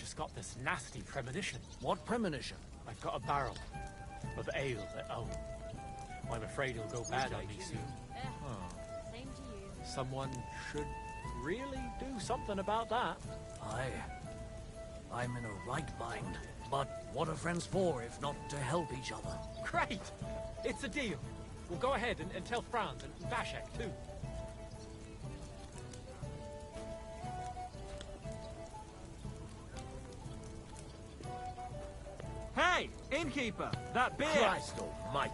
just got this nasty premonition. What premonition? I've got a barrel of ale at home. I'm afraid it'll go bad on me soon. Same to you. Someone should really do something about that. I'm in a right mind. But what are friends for if not to help each other? Great! It's a deal. We'll go ahead and tell Franz and Vashek too. Hey, innkeeper, that beer! Christ almighty.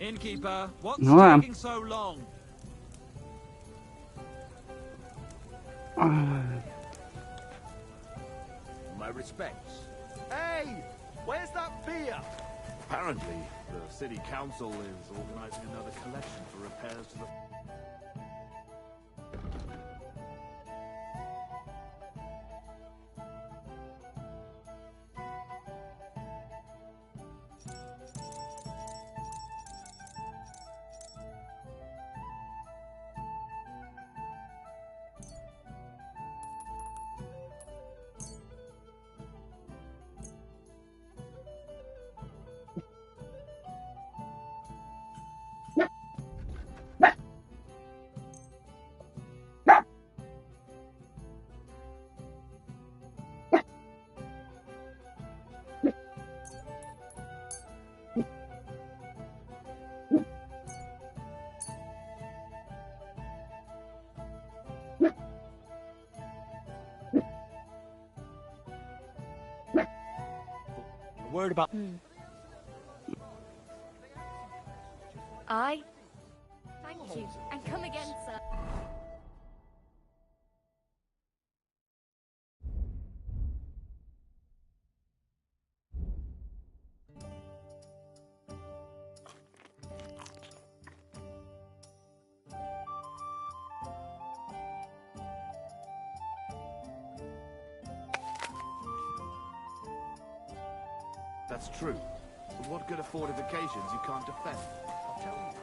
Innkeeper, what's Wow. taking so long? My respects. Hey! Where's that beer? Apparently, the city council is organizing another collection for repairs to the... Word about... Aye. Thank you. And come again, sir. That's true. But what good are fortifications you can't defend? I'll tell you.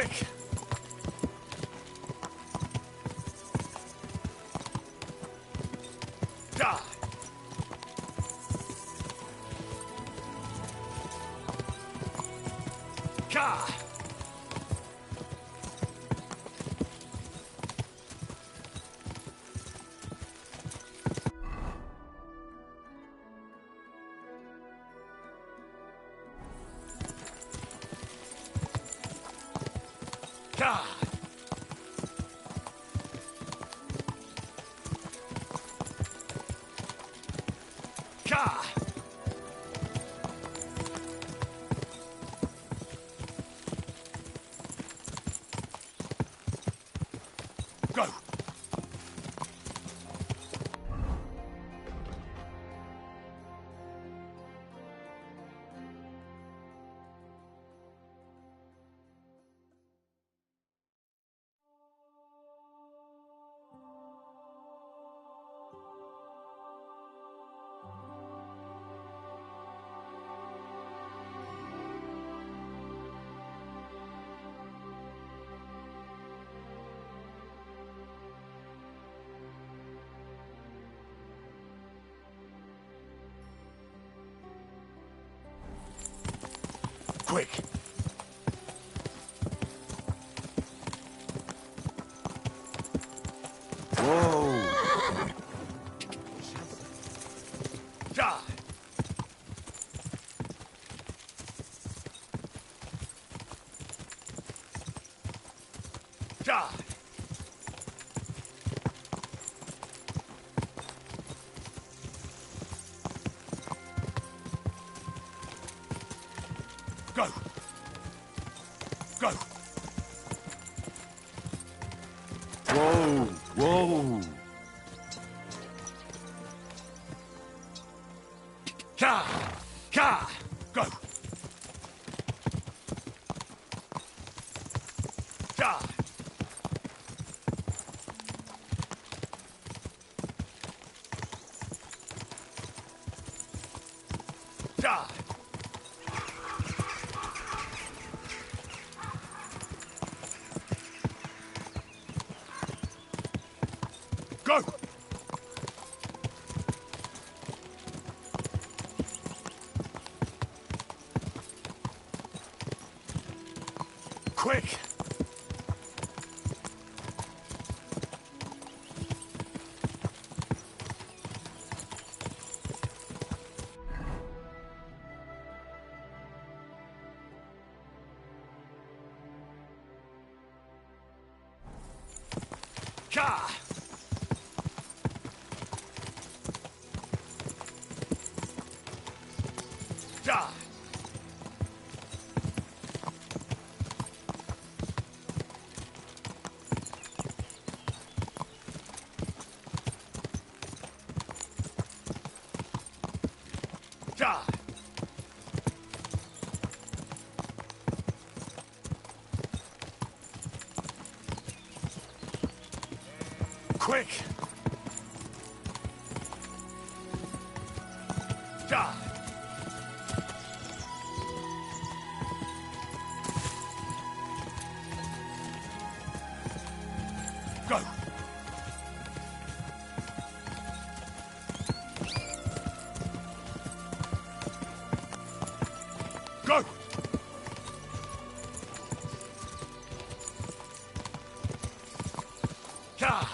Quick! Die! Ka! Ka! Ka! Go! Quick! Whoa! Die! Die! Go! Go! Whoa! Whoa! Ka! Ka! Go! Die! Die! Go! Quick! Ka! Die! Die! Quick! Die! Go! Go! Ka!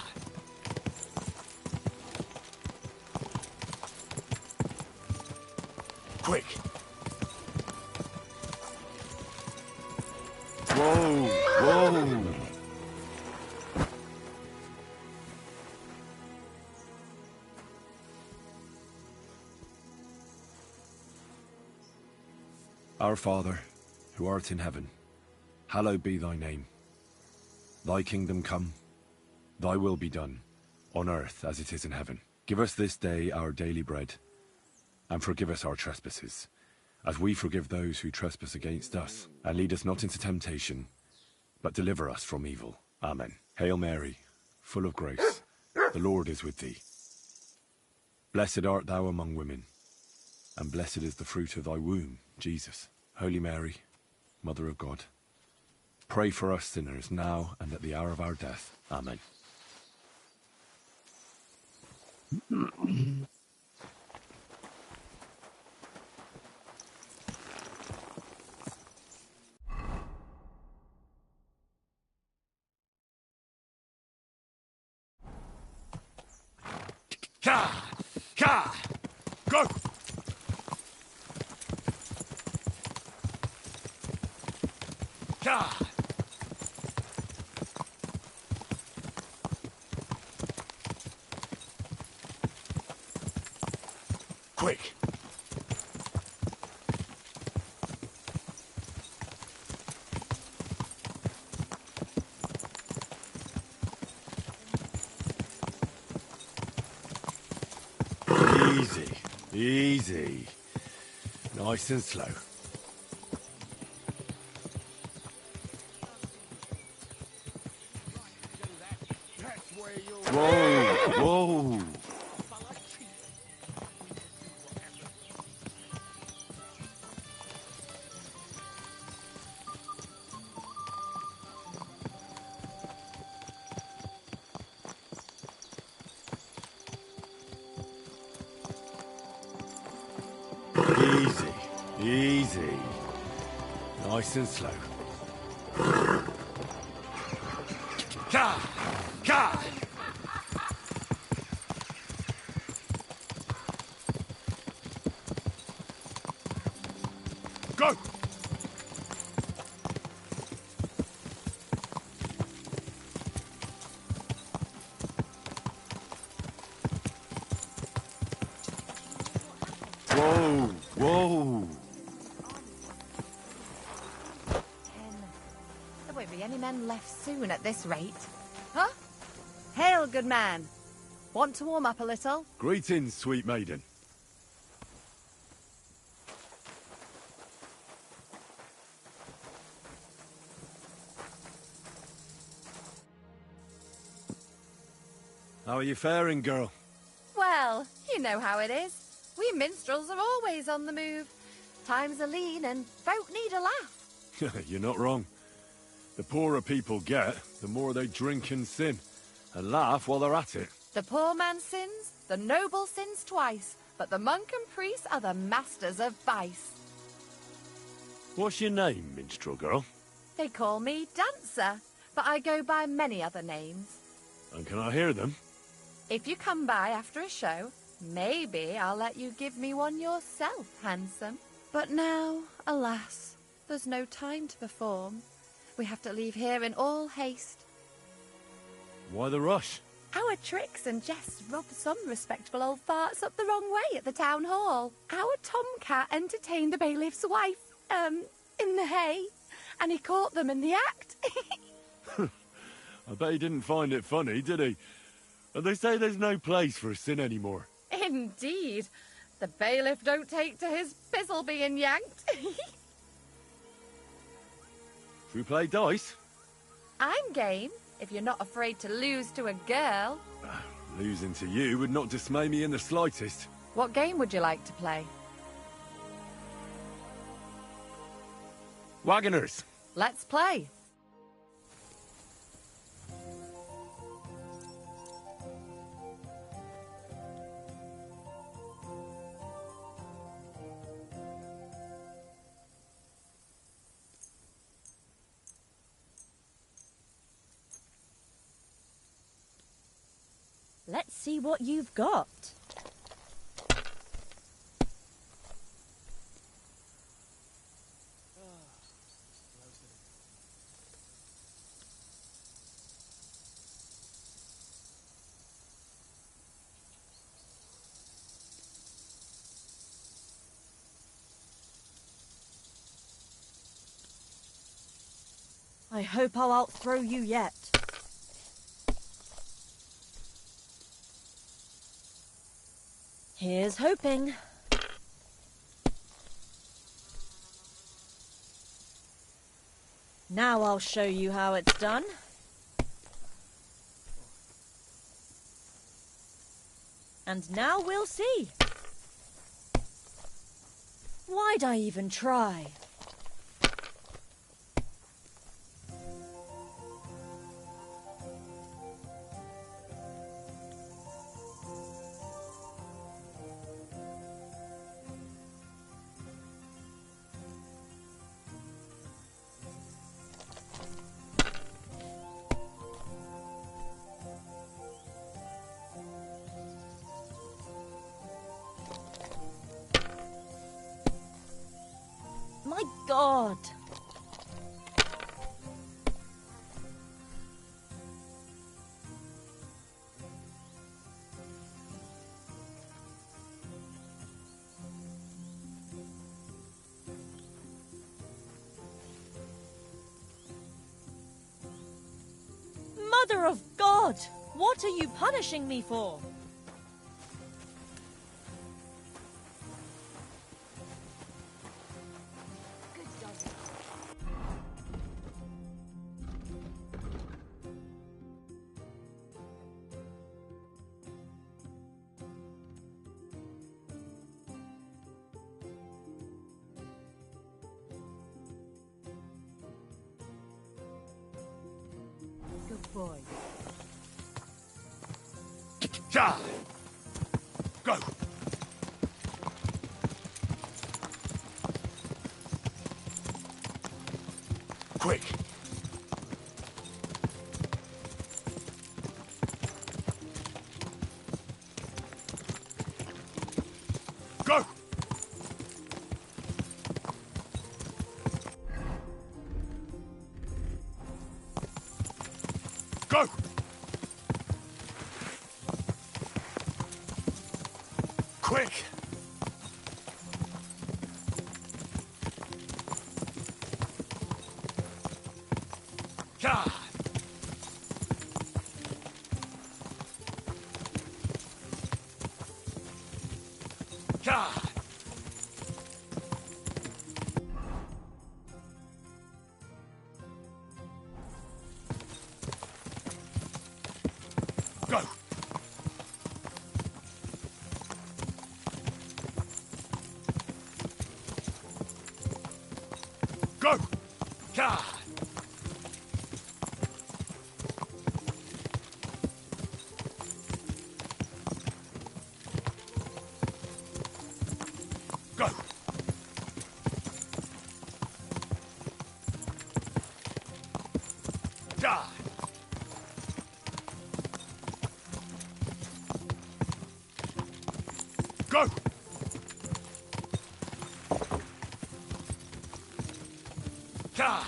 Quick! Whoa! Whoa! Our Father, who art in heaven, hallowed be thy name. Thy kingdom come, thy will be done, on earth as it is in heaven. Give us this day our daily bread, and forgive us our trespasses, as we forgive those who trespass against us. And lead us not into temptation, but deliver us from evil. Amen. Hail Mary, full of grace, the Lord is with thee. Blessed art thou among women, and blessed is the fruit of thy womb, Jesus. Holy Mary, Mother of God, pray for us sinners now and at the hour of our death. Amen. Go! Quick! Easy, easy. Nice and slow. Whoa, whoa. Easy, easy. Nice and slow. Go! Whoa, whoa. There won't be any men left soon at this rate. Huh? Hail, good man. Want to warm up a little? Greetings, sweet maiden. How are you faring, girl? Well, you know how it is. We minstrels are always on the move. Times are lean and folk need a laugh. You're not wrong. The poorer people get, the more they drink and sin, and laugh while they're at it. The poor man sins, the noble sins twice, but the monk and priest are the masters of vice. What's your name, minstrel girl? They call me Dancer, but I go by many other names. And can I hear them? If you come by after a show, maybe I'll let you give me one yourself, handsome. But now, alas, there's no time to perform. We have to leave here in all haste. Why the rush? Our tricks and jests rubbed some respectable old farts up the wrong way at the town hall. Our tomcat entertained the bailiff's wife, in the hay, and he caught them in the act. I bet he didn't find it funny, did he? And they say there's no place for sin anymore. Indeed. The bailiff don't take to his pizzle being yanked. Should we play dice? I'm game, if you're not afraid to lose to a girl. Losing to you would not dismay me in the slightest. What game would you like to play? Wagoners! Let's play. Let's see what you've got. I hope I'll outthrow you yet. Here's hoping. Now I'll show you how it's done. And now we'll see. Why'd I even try? God. Mother of God! What are you punishing me for? Good boy. Ja! Go! Quick! Go! Go! Quick! Ja! Ja! Go! Go! Ja! Go! Ja! Go! Ja!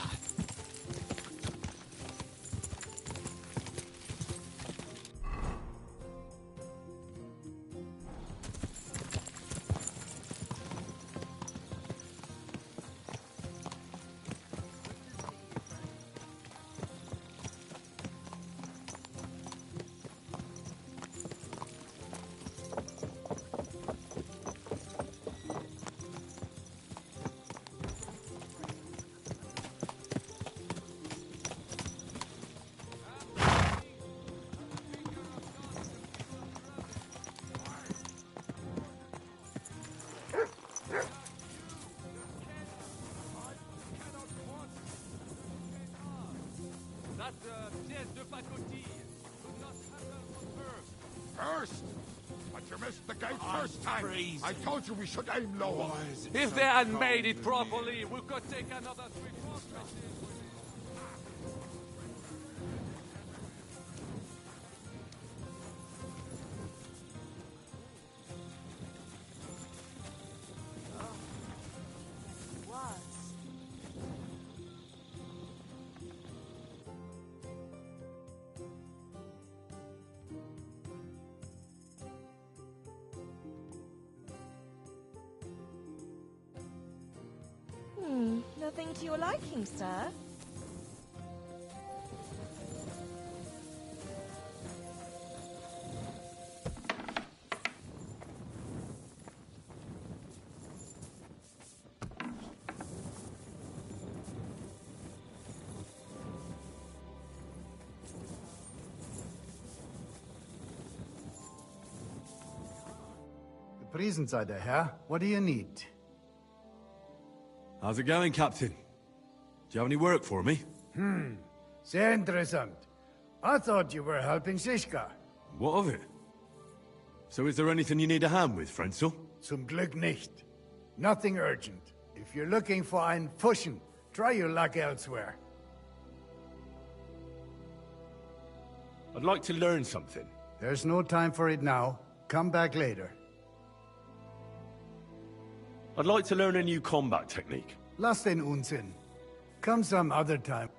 That pièce de pacotille. Do not have her first. First? But you missed the gate first time. I told you we should aim lower. If they had made it properly, we could take another 3 fortresses. Nothing to your liking, sir? The presents are there, Herr. What do you need? How's it going, Captain? Do you have any work for me? Sehr interessant. I thought you were helping Siska. What of it? So is there anything you need a hand with, Frenzel? Zum Glück nicht. Nothing urgent. If you're looking for einen Pfuschen, try your luck elsewhere. I'd like to learn something. There's no time for it now. Come back later. I'd like to learn a new combat technique. Lass den Unsinn. Come some other time.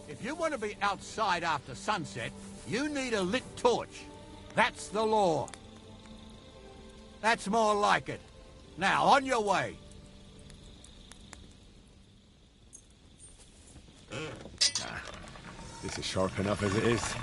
If you want to be outside after sunset, you need a lit torch. That's the law. That's more like it. Now, on your way. This is sharp enough as it is.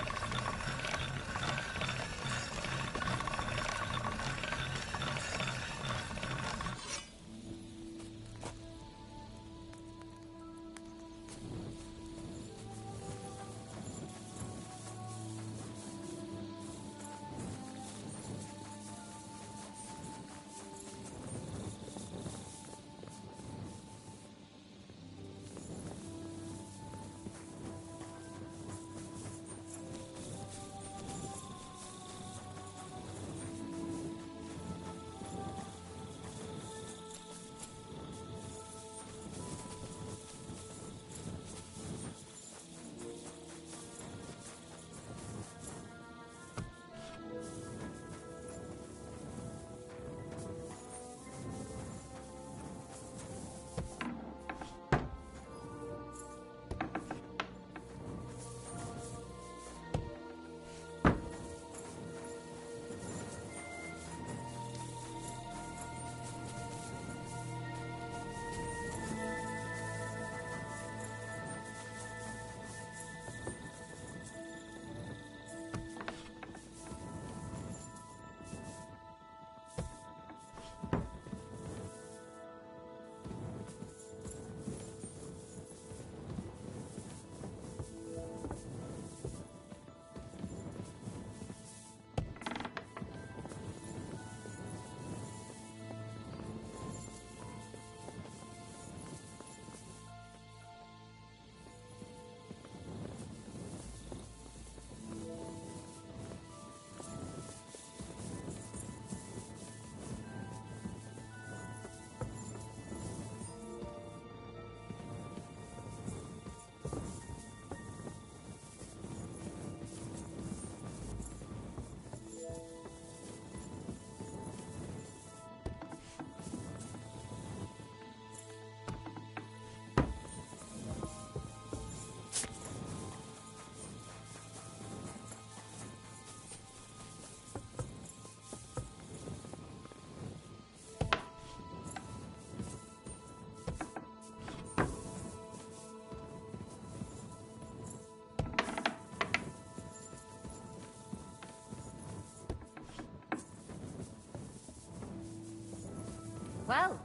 Well,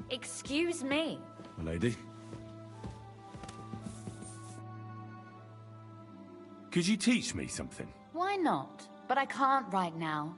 excuse me. Lady? Could you teach me something? Why not? But I can't right now.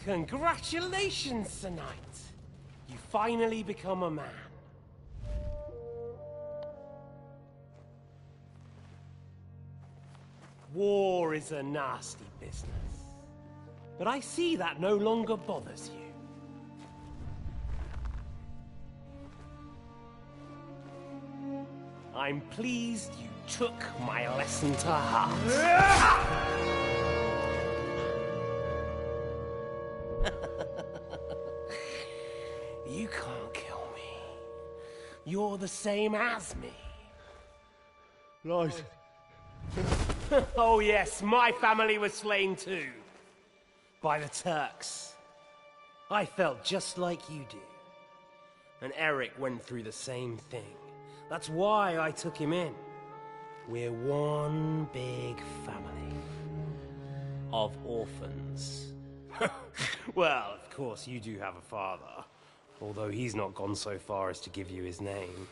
Congratulations, Sir Knight. You finally become a man. War is a nasty business. But I see that no longer bothers you. I'm pleased you took my lesson to heart. You can't kill me. You're the same as me. Right. Oh yes, my family was slain too. By the Turks. I felt just like you do. And Eric went through the same thing. That's why I took him in. We're one big family. Of orphans. Well, of course, you do have a father. Although he's not gone so far as to give you his name.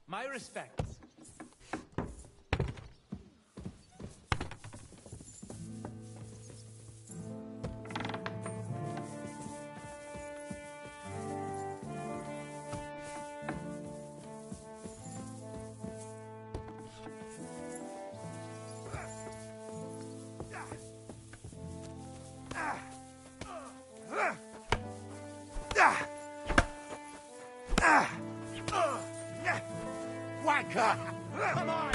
My respects. Whacker! Come on!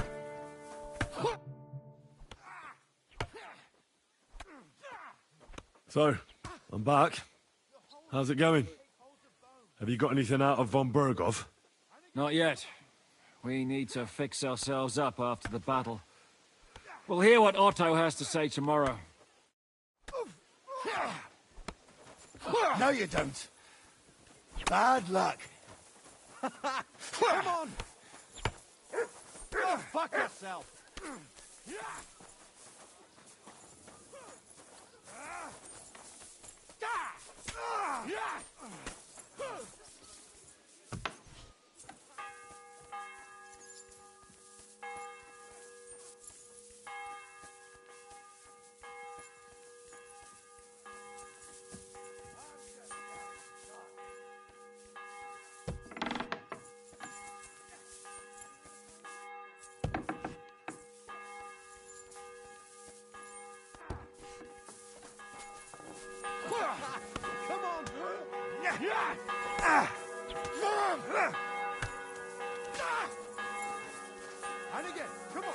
So, I'm back. How's it going? Have you got anything out of von Bergov? Not yet. We need to fix ourselves up after the battle. We'll hear what Otto has to say tomorrow. No, you don't. Bad luck. Come on! Go fuck yourself! Come on! And again, come on!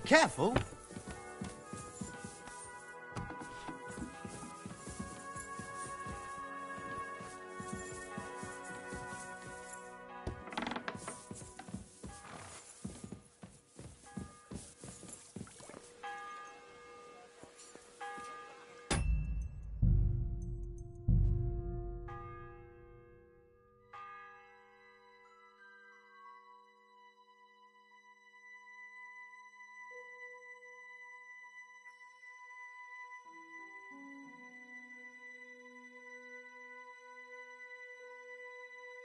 Careful!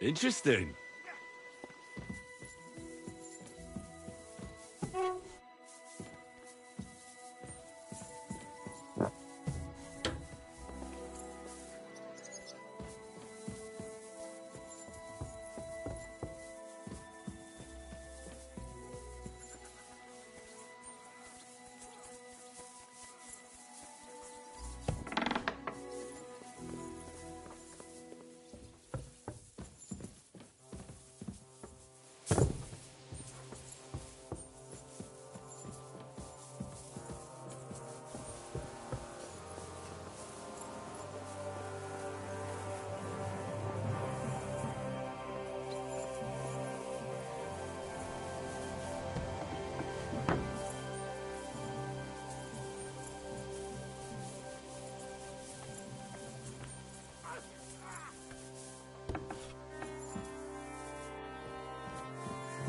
Interesting.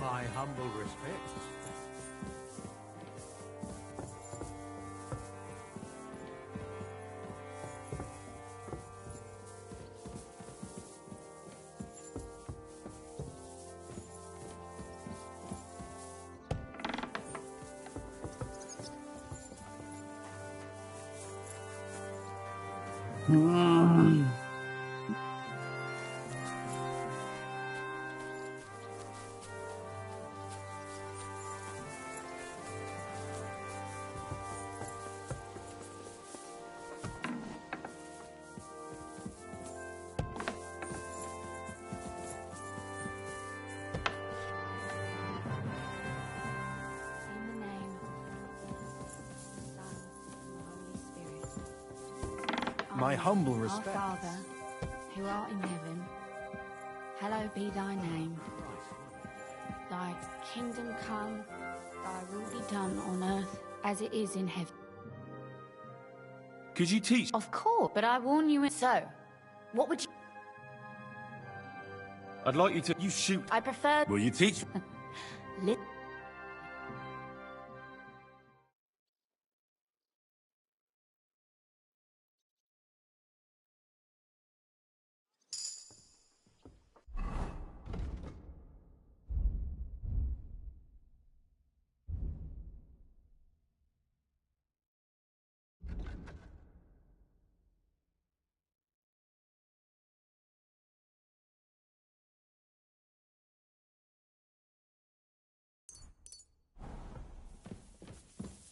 My humble respects. My humble respects. Our Father, who art in heaven, hallowed be thy name. Thy kingdom come, thy will be done on earth as it is in heaven. Could you teach? Of course, but I warn you. So, what would you... I'd like you to... You shoot. I prefer... Will you teach?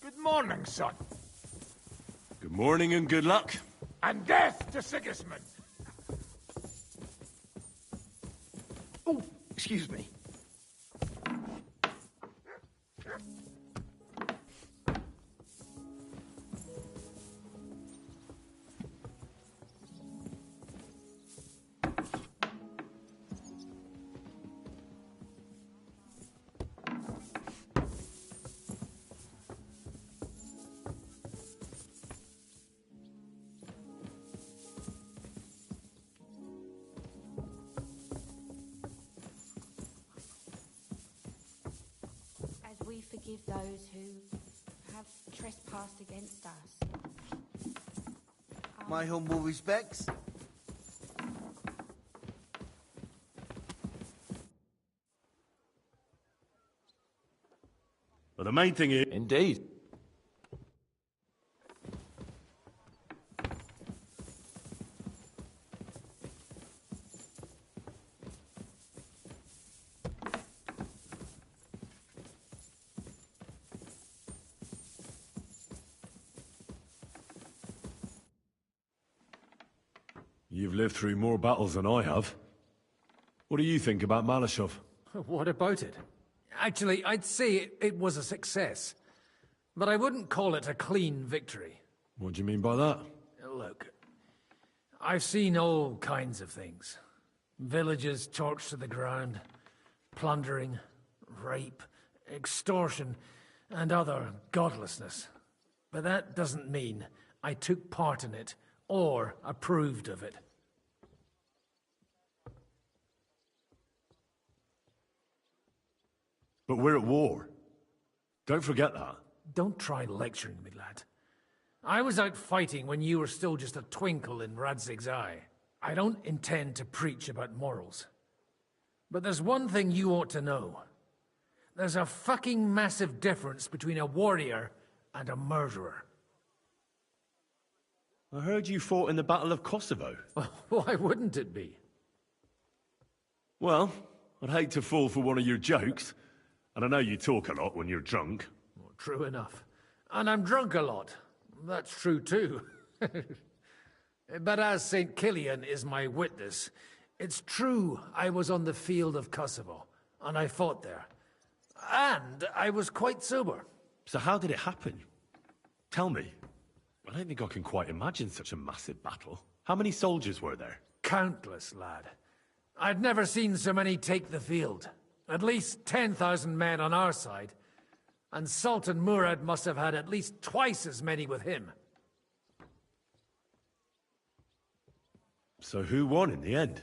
Good morning, son. Good morning and good luck. And death to Sigismund. Oh, excuse me. We forgive those who have trespassed against us. My humble respects. But the main thing is... Indeed. You've lived through more battles than I have. What do you think about Malashov? What about it? Actually, I'd say it was a success. But I wouldn't call it a clean victory. What do you mean by that? Look, I've seen all kinds of things. Villages torched to the ground, plundering, rape, extortion, and other godlessness. But that doesn't mean I took part in it or approved of it. But we're at war. Don't forget that. Don't try lecturing me, lad. I was out fighting when you were still just a twinkle in Radzig's eye. I don't intend to preach about morals. But there's one thing you ought to know. There's a fucking massive difference between a warrior and a murderer. I heard you fought in the Battle of Kosovo. Why wouldn't it be? Well, I'd hate to fall for one of your jokes. And I know you talk a lot when you're drunk. Well, true enough. And I'm drunk a lot. That's true too. But as St. Killian is my witness, it's true I was on the field of Kosovo, and I fought there. And I was quite sober. So how did it happen? Tell me. I don't think I can quite imagine such a massive battle. How many soldiers were there? Countless, lad. I'd never seen so many take the field. At least 10,000 men on our side. And Sultan Murad must have had at least twice as many with him. So who won in the end?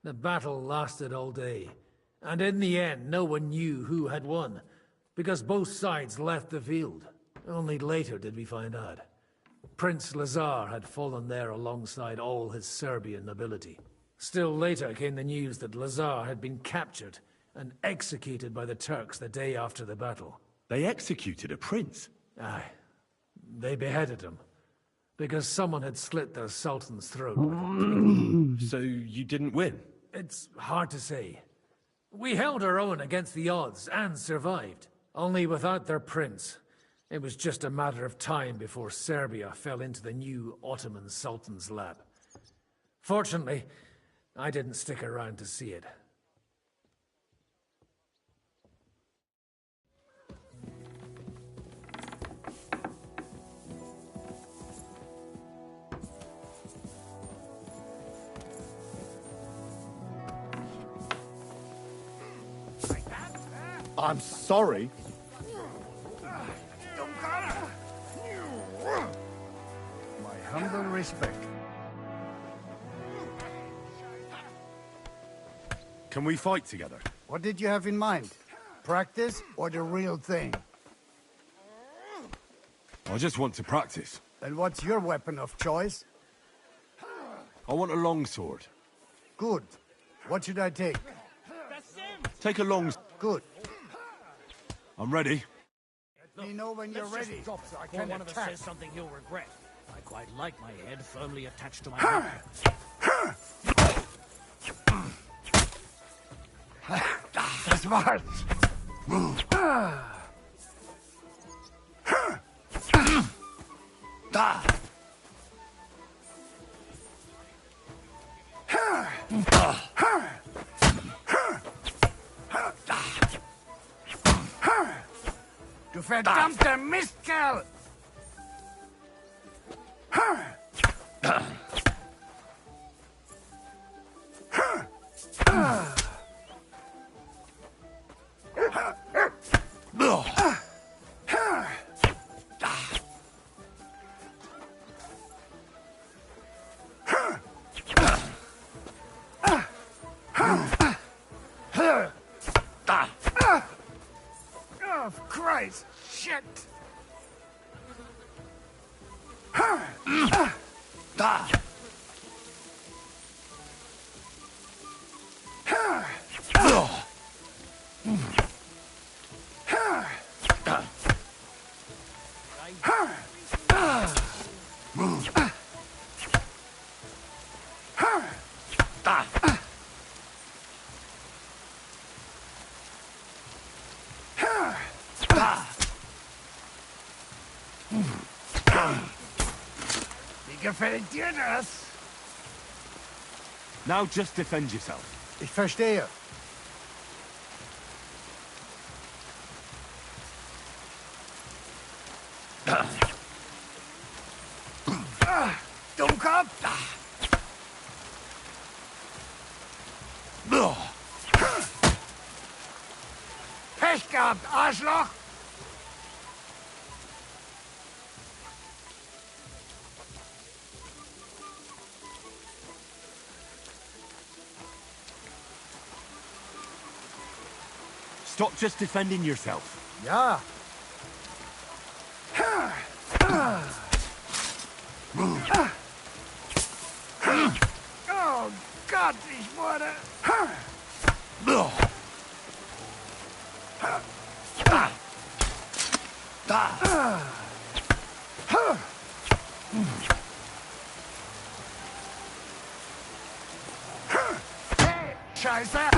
The battle lasted all day. And in the end, no one knew who had won. Because both sides left the field. Only later did we find out. Prince Lazar had fallen there alongside all his Serbian nobility. Still later came the news that Lazar had been captured and executed by the Turks the day after the battle. They executed a prince? Aye. They beheaded him. Because someone had slit their sultan's throat. So you didn't win? It's hard to say. We held our own against the odds and survived. Only without their prince. It was just a matter of time before Serbia fell into the new Ottoman Sultan's lap. Fortunately, I didn't stick around to see it. I'm sorry. My humble respect. Can we fight together? What did you have in mind? Practice or the real thing? I just want to practice. And what's your weapon of choice? I want a longsword. Good. What should I take? Take a long... Good. I'm ready. Let me know when you're ready. Drop so I before can one of us attack. says something he'll regret. I quite like my head firmly attached to my head. Das war's. Da. Du verdammter Mistkerl! Oh, Christ! Shit! Da! Wie gefällt dir das? Now just defend yourself. Ich verstehe. Dummkopf! Pech gehabt, Arschloch! Stop just defending yourself. Ja. Oh, God! Gott, ich wurde... Scheiße!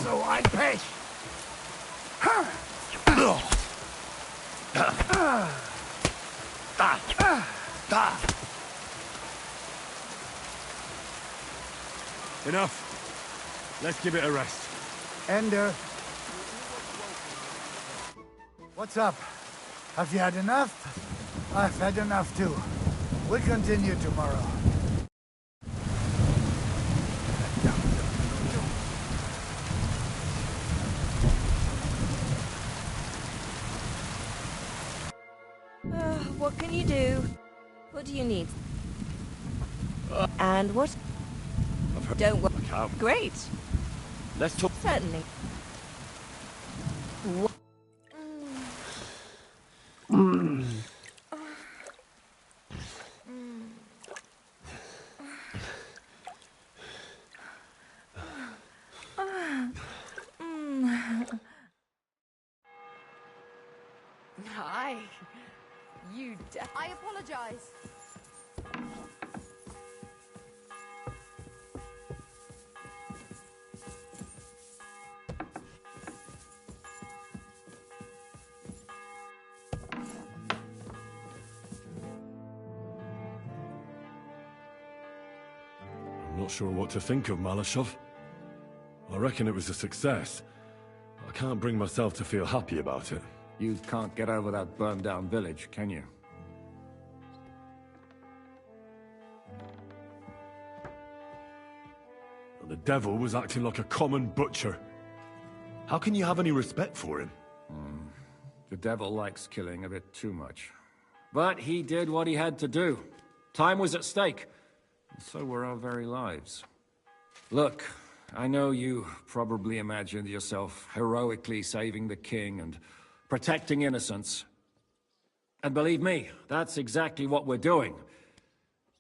So ein Pech! Enough. Let's give it a rest. Ender. What's up? Have you had enough? I've had enough too. We'll continue tomorrow. What can you do? What do you need? And what? Don't worry. Great. Let's talk. Certainly. Hi. You I apologize. I'm not sure what to think of Malashov. I reckon it was a success. I can't bring myself to feel happy about it. You can't get over that burned-down village, can you? The devil was acting like a common butcher. How can you have any respect for him? The devil likes killing a bit too much. But he did what he had to do. Time was at stake. And so were our very lives. Look, I know you probably imagined yourself heroically saving the king and protecting innocents. And believe me, that's exactly what we're doing.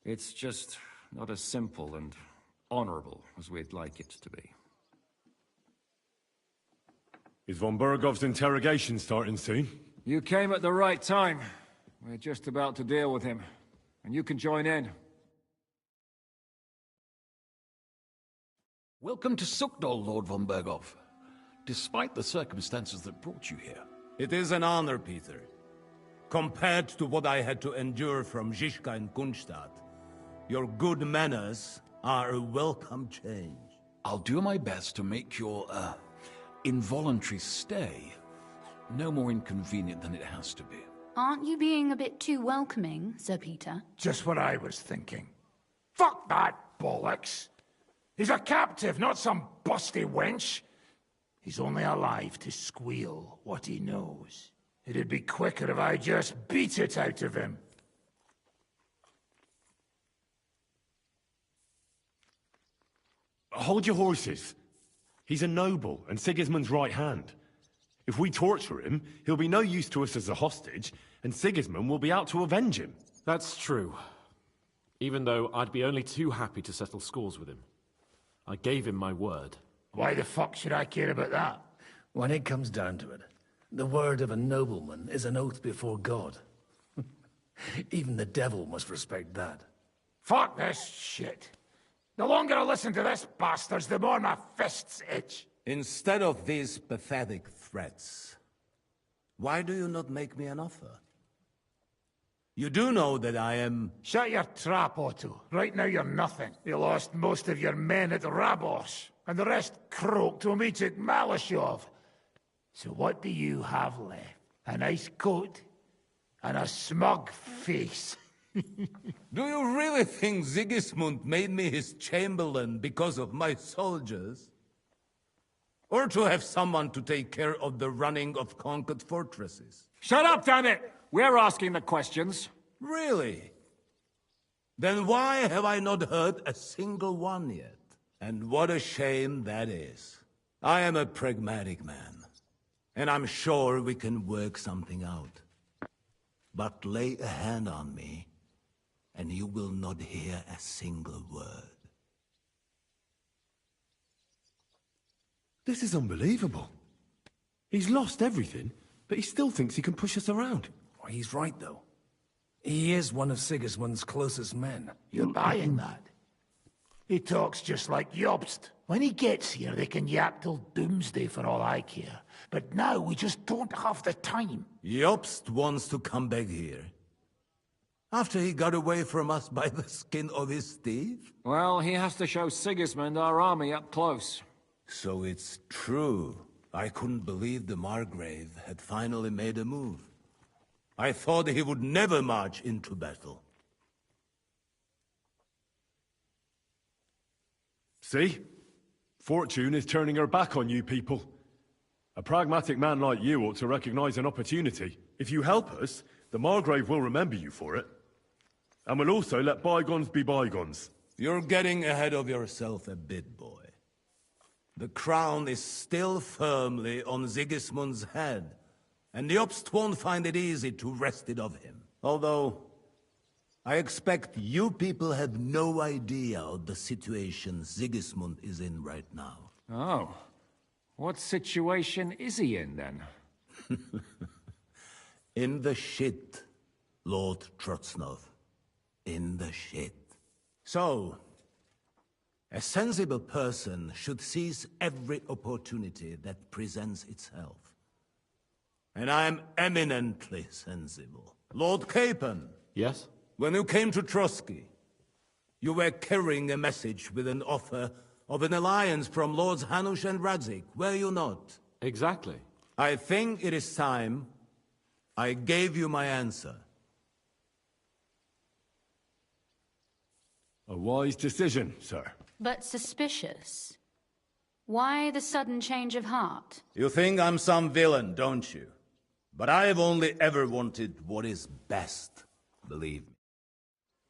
It's just not as simple and honorable as we'd like it to be. Is von Bergov's interrogation starting soon? You came at the right time. We're just about to deal with him. And you can join in. Welcome to Sukdol, Lord von Bergov. Despite the circumstances that brought you here. It is an honor, Peter. Compared to what I had to endure from Zizka and Kunstadt, your good manners are a welcome change. I'll do my best to make your, involuntary stay no more inconvenient than it has to be. Aren't you being a bit too welcoming, Sir Peter? Just what I was thinking. Fuck that bollocks! He's a captive, not some busty wench. He's only alive to squeal what he knows. It'd be quicker if I just beat it out of him. Hold your horses. He's a noble and Sigismund's right hand. If we torture him, he'll be no use to us as a hostage, and Sigismund will be out to avenge him. That's true. Even though I'd be only too happy to settle scores with him. I gave him my word. Why the fuck should I care about that? When it comes down to it, the word of a nobleman is an oath before God. Even the devil must respect that. Fuck this shit. The longer I listen to this bastards, the more my fists itch. Instead of these pathetic threats, why do you not make me an offer? You do know that I am... Shut your trap, Otto. Right now you're nothing. You lost most of your men at Rabos, and the rest croaked to meet at Malashov. So what do you have left? A nice coat and a smug face. Do you really think Sigismund made me his chamberlain because of my soldiers? Or to have someone to take care of the running of conquered fortresses? Shut up, damn it! We're asking the questions. Really? Then why have I not heard a single one yet? And what a shame that is. I am a pragmatic man, and I'm sure we can work something out. But lay a hand on me, and you will not hear a single word. This is unbelievable. He's lost everything, but he still thinks he can push us around. Well, he's right, though. He is one of Sigismund's closest men. You're buying that? He talks just like Jobst. When he gets here, they can yap till doomsday for all I care. But now we just don't have the time. Jobst wants to come back here. After he got away from us by the skin of his teeth? Well, he has to show Sigismund our army up close. So it's true. I couldn't believe the Margrave had finally made a move. I thought he would never march into battle. See? Fortune is turning her back on you people. A pragmatic man like you ought to recognize an opportunity. If you help us, the Margrave will remember you for it. And will also let bygones be bygones. You're getting ahead of yourself a bit, boy. The crown is still firmly on Sigismund's head, and Jobst won't find it easy to wrest it of him. Although, I expect you people have no idea of the situation Sigismund is in right now. Oh. What situation is he in, then? In the shit, Lord Trotznov. In the shit. So, a sensible person should seize every opportunity that presents itself. And I am eminently sensible. Lord Capon. Yes? When you came to Trotsky, you were carrying a message with an offer of an alliance from Lords Hanush and Radzik, were you not? Exactly. I think it is time I gave you my answer. A wise decision, sir. But suspicious. Why the sudden change of heart? You think I'm some villain, don't you? But I have only ever wanted what is best, believe me.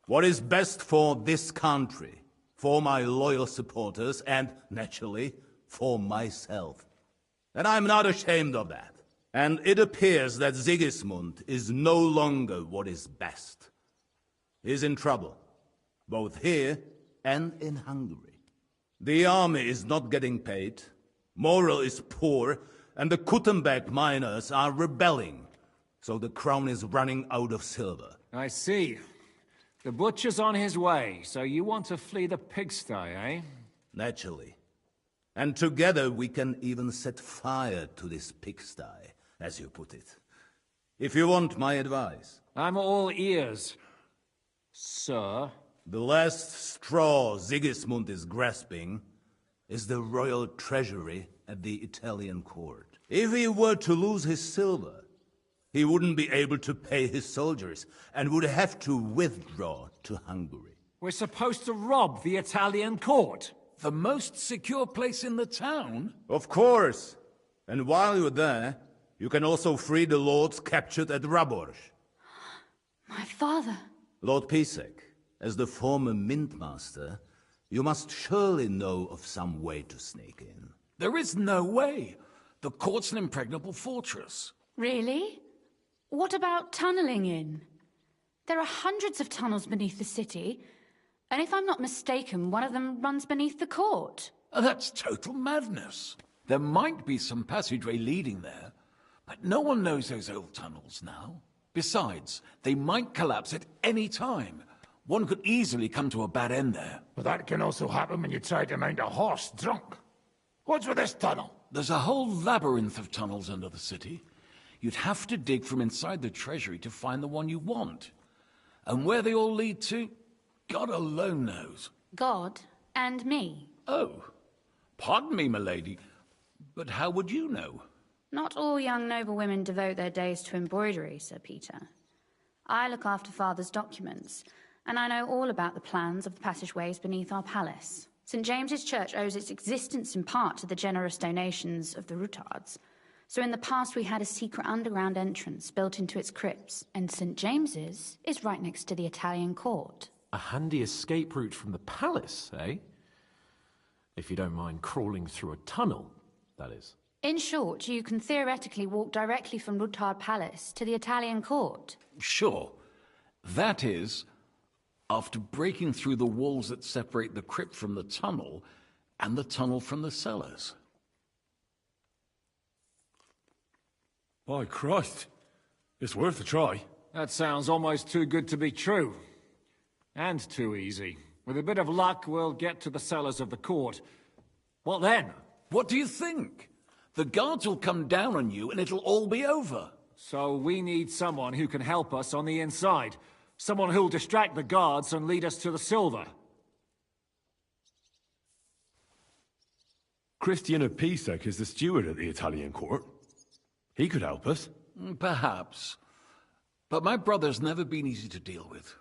What is best for this country, for my loyal supporters, and, naturally, for myself. And I'm not ashamed of that. And it appears that Sigismund is no longer what is best. He's in trouble, both here and in Hungary. The army is not getting paid, morale is poor, and the Kuttenberg miners are rebelling. So the crown is running out of silver. I see. The butcher's on his way, so you want to flee the pigsty, eh? Naturally. And together we can even set fire to this pigsty, as you put it. If you want my advice. I'm all ears, sir. The last straw Sigismund is grasping is the royal treasury at the Italian court. If he were to lose his silver, he wouldn't be able to pay his soldiers and would have to withdraw to Hungary. We're supposed to rob the Italian court. The most secure place in the town? Of course. And while you're there, you can also free the lords captured at Raborj. My father. Lord Pisek, as the former mintmaster, you must surely know of some way to sneak in. There is no way. The court's an impregnable fortress. Really? What about tunneling in? There are hundreds of tunnels beneath the city, and if I'm not mistaken, one of them runs beneath the court. That's total madness. There might be some passageway leading there, but no one knows those old tunnels now. Besides, they might collapse at any time. One could easily come to a bad end there. But that can also happen when you try to mount a horse drunk. What's with this tunnel? There's a whole labyrinth of tunnels under the city. You'd have to dig from inside the treasury to find the one you want. And where they all lead to, God alone knows. God and me. Oh, pardon me, milady, but how would you know? Not all young noblewomen devote their days to embroidery, Sir Peter. I look after Father's documents, and I know all about the plans of the passageways beneath our palace. St. James's Church owes its existence in part to the generous donations of the Rutards. So in the past we had a secret underground entrance built into its crypts, and St. James's is right next to the Italian court. A handy escape route from the palace, eh? If you don't mind crawling through a tunnel, that is. In short, you can theoretically walk directly from Rutard Palace to the Italian court. Sure. That is, after breaking through the walls that separate the crypt from the tunnel, and the tunnel from the cellars. By Christ. It's worth a try. That sounds almost too good to be true. And too easy. With a bit of luck, we'll get to the cellars of the court. What then? What do you think? The guards will come down on you and it'll all be over. So we need someone who can help us on the inside. Someone who'll distract the guards and lead us to the silver. Christian of Pisek is the steward at the Italian court. He could help us. Perhaps. But my brother's never been easy to deal with.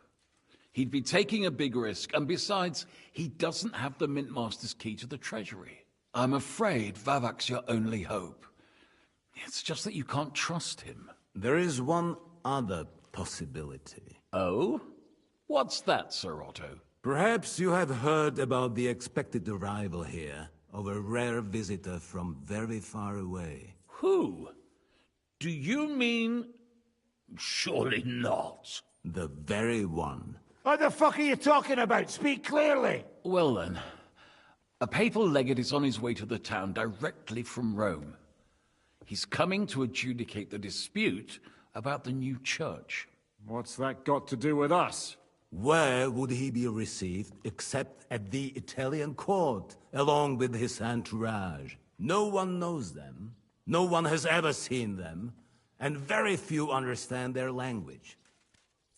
He'd be taking a big risk, and besides, he doesn't have the Mint Master's key to the treasury. I'm afraid Vavak's your only hope. It's just that you can't trust him. There is one other possibility. Oh? What's that, Sir Otto? Perhaps you have heard about the expected arrival here of a rare visitor from very far away. Who? Do you mean... Surely not. The very one. What the fuck are you talking about? Speak clearly. Well then, a papal legate is on his way to the town directly from Rome. He's coming to adjudicate the dispute about the new church. What's that got to do with us? Where would he be received except at the Italian court, along with his entourage? No one knows them, no one has ever seen them, and very few understand their language.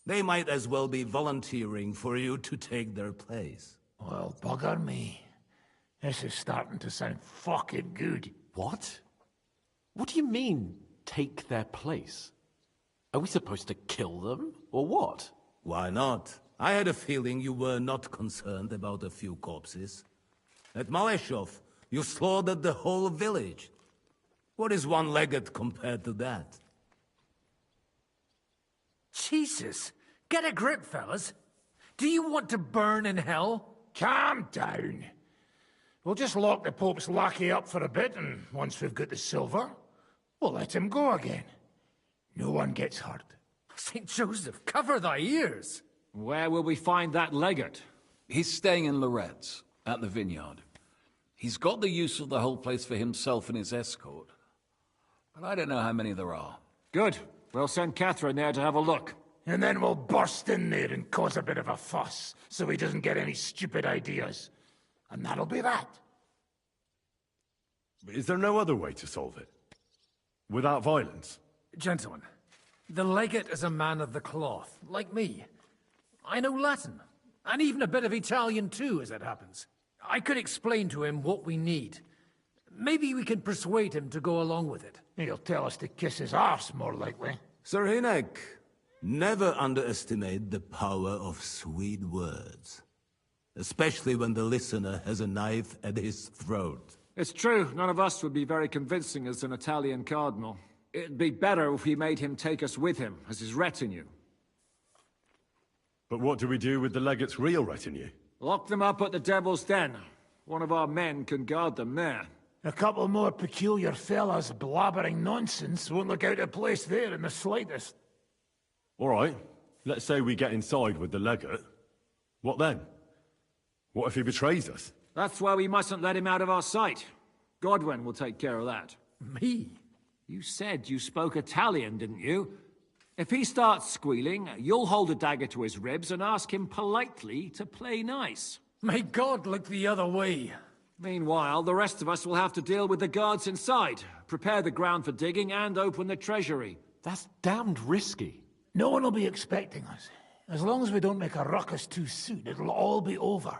They might as well be volunteering for you to take their place. Well, bugger me. This is starting to sound fucking good. What? What do you mean, take their place? Are we supposed to kill them, or what? Why not? I had a feeling you were not concerned about a few corpses. At Maleshov, you slaughtered the whole village. What is one legate compared to that? Jesus! Get a grip, fellas. Do you want to burn in hell? Calm down. We'll just lock the Pope's lackey up for a bit, and once we've got the silver, we'll let him go again. No one gets hurt. St. Joseph, cover thy ears! Where will we find that legate? He's staying in Loretz, at the vineyard. He's got the use of the whole place for himself and his escort. But I don't know how many there are. Good. We'll send Catherine there to have a look. And then we'll burst in there and cause a bit of a fuss, so he doesn't get any stupid ideas. And that'll be that. Is there no other way to solve it? Without violence? Gentlemen, the legate is a man of the cloth, like me. I know Latin, and even a bit of Italian too, as it happens. I could explain to him what we need. Maybe we can persuade him to go along with it. He'll tell us to kiss his arse, more likely. Sir Hinek, never underestimate the power of sweet words. Especially when the listener has a knife at his throat. It's true, none of us would be very convincing as an Italian cardinal. It'd be better if we made him take us with him, as his retinue. But what do we do with the legate's real retinue? Lock them up at the Devil's Den. One of our men can guard them there. A couple more peculiar fellas blabbering nonsense won't look out of place there in the slightest. All right, let's say we get inside with the legate. What then? What if he betrays us? That's why we mustn't let him out of our sight. Godwin will take care of that. Me? You said you spoke Italian, didn't you? If he starts squealing, you'll hold a dagger to his ribs and ask him politely to play nice. May God look the other way. Meanwhile, the rest of us will have to deal with the guards inside, prepare the ground for digging, and open the treasury. That's damned risky. No one will be expecting us. As long as we don't make a ruckus too soon, it'll all be over.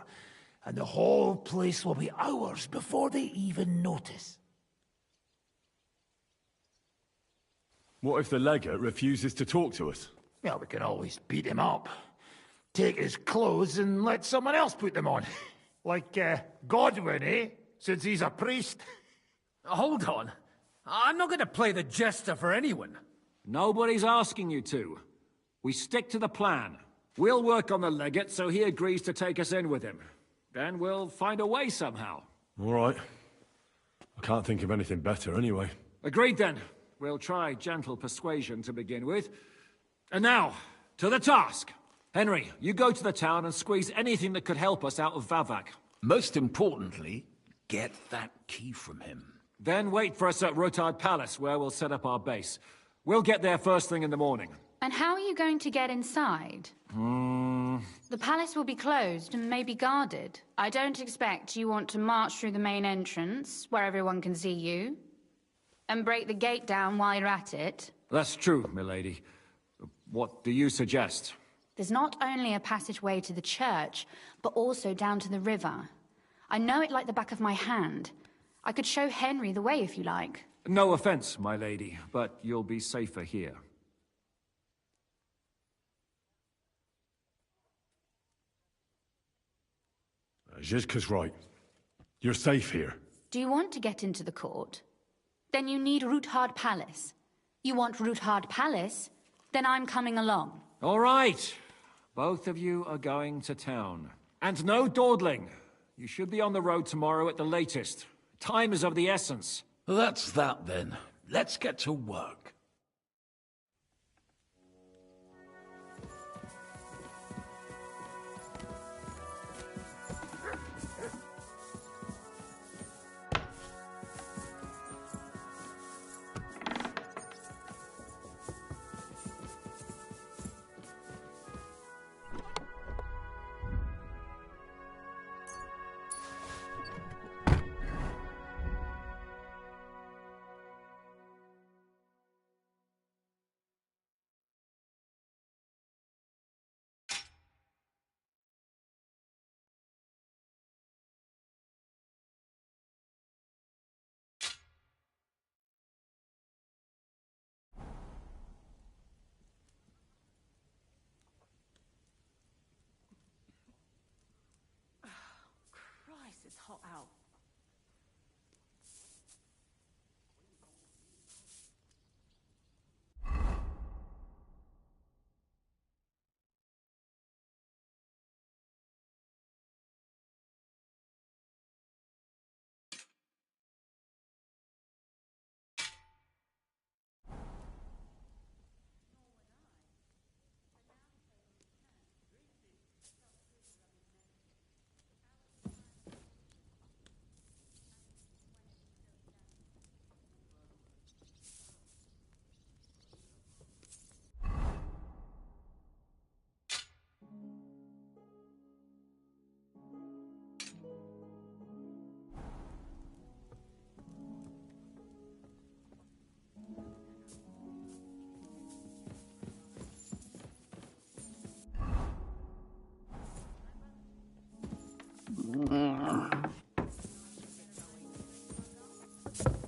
And the whole place will be ours before they even notice. What if the legate refuses to talk to us? Well, we can always beat him up. Take his clothes and let someone else put them on. Like, Godwin, eh? Since he's a priest. Hold on. I'm not going to play the jester for anyone. Nobody's asking you to. We stick to the plan. We'll work on the legate so he agrees to take us in with him. Then we'll find a way somehow. All right. I can't think of anything better anyway. Agreed then. We'll try gentle persuasion to begin with. And now, to the task. Henry, you go to the town and squeeze anything that could help us out of Vavak. Most importantly, get that key from him. Then wait for us at Rotard Palace, where we'll set up our base. We'll get there first thing in the morning. And how are you going to get inside? The palace will be closed and maybe guarded. I don't expect you want to march through the main entrance, where everyone can see you, and break the gate down while you're at it. That's true, milady. What do you suggest? There's not only a passageway to the church, but also down to the river. I know it like the back of my hand. I could show Henry the way if you like. No offense, my lady, but you'll be safer here. Zhizka's right. You're safe here. Do you want to get into the court? Then you need Roothard Palace. You want Roothard Palace? Then I'm coming along. All right. Both of you are going to town. And no dawdling. You should be on the road tomorrow at the latest. Time is of the essence. That's that then. Let's get to work. It's hot out.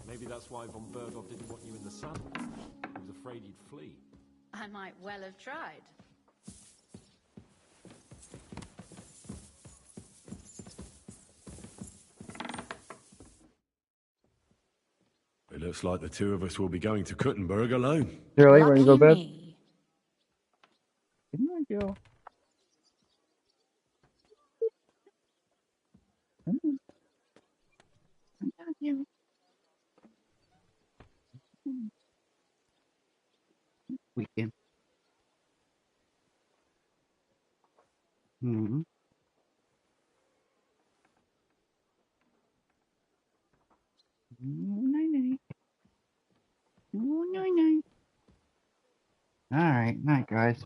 Maybe that's why von Bergov didn't want you in the saddle. He was afraid you'd flee. I might well have tried. It looks like the two of us will be going to Kuttenberg alone. Shirley, ready to go to bed? Good night, girl. Weekend. Mm-hmm. Night-night. Night-night. All right, night, guys.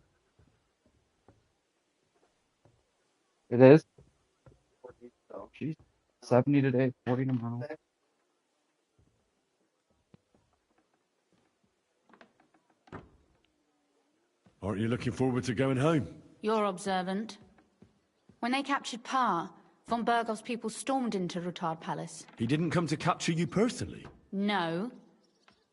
It is. She's 70 today, 40 tomorrow. Aren't you looking forward to going home? You're observant. When they captured Pa, von Bergov's people stormed into Rutard Palace. He didn't come to capture you personally? No.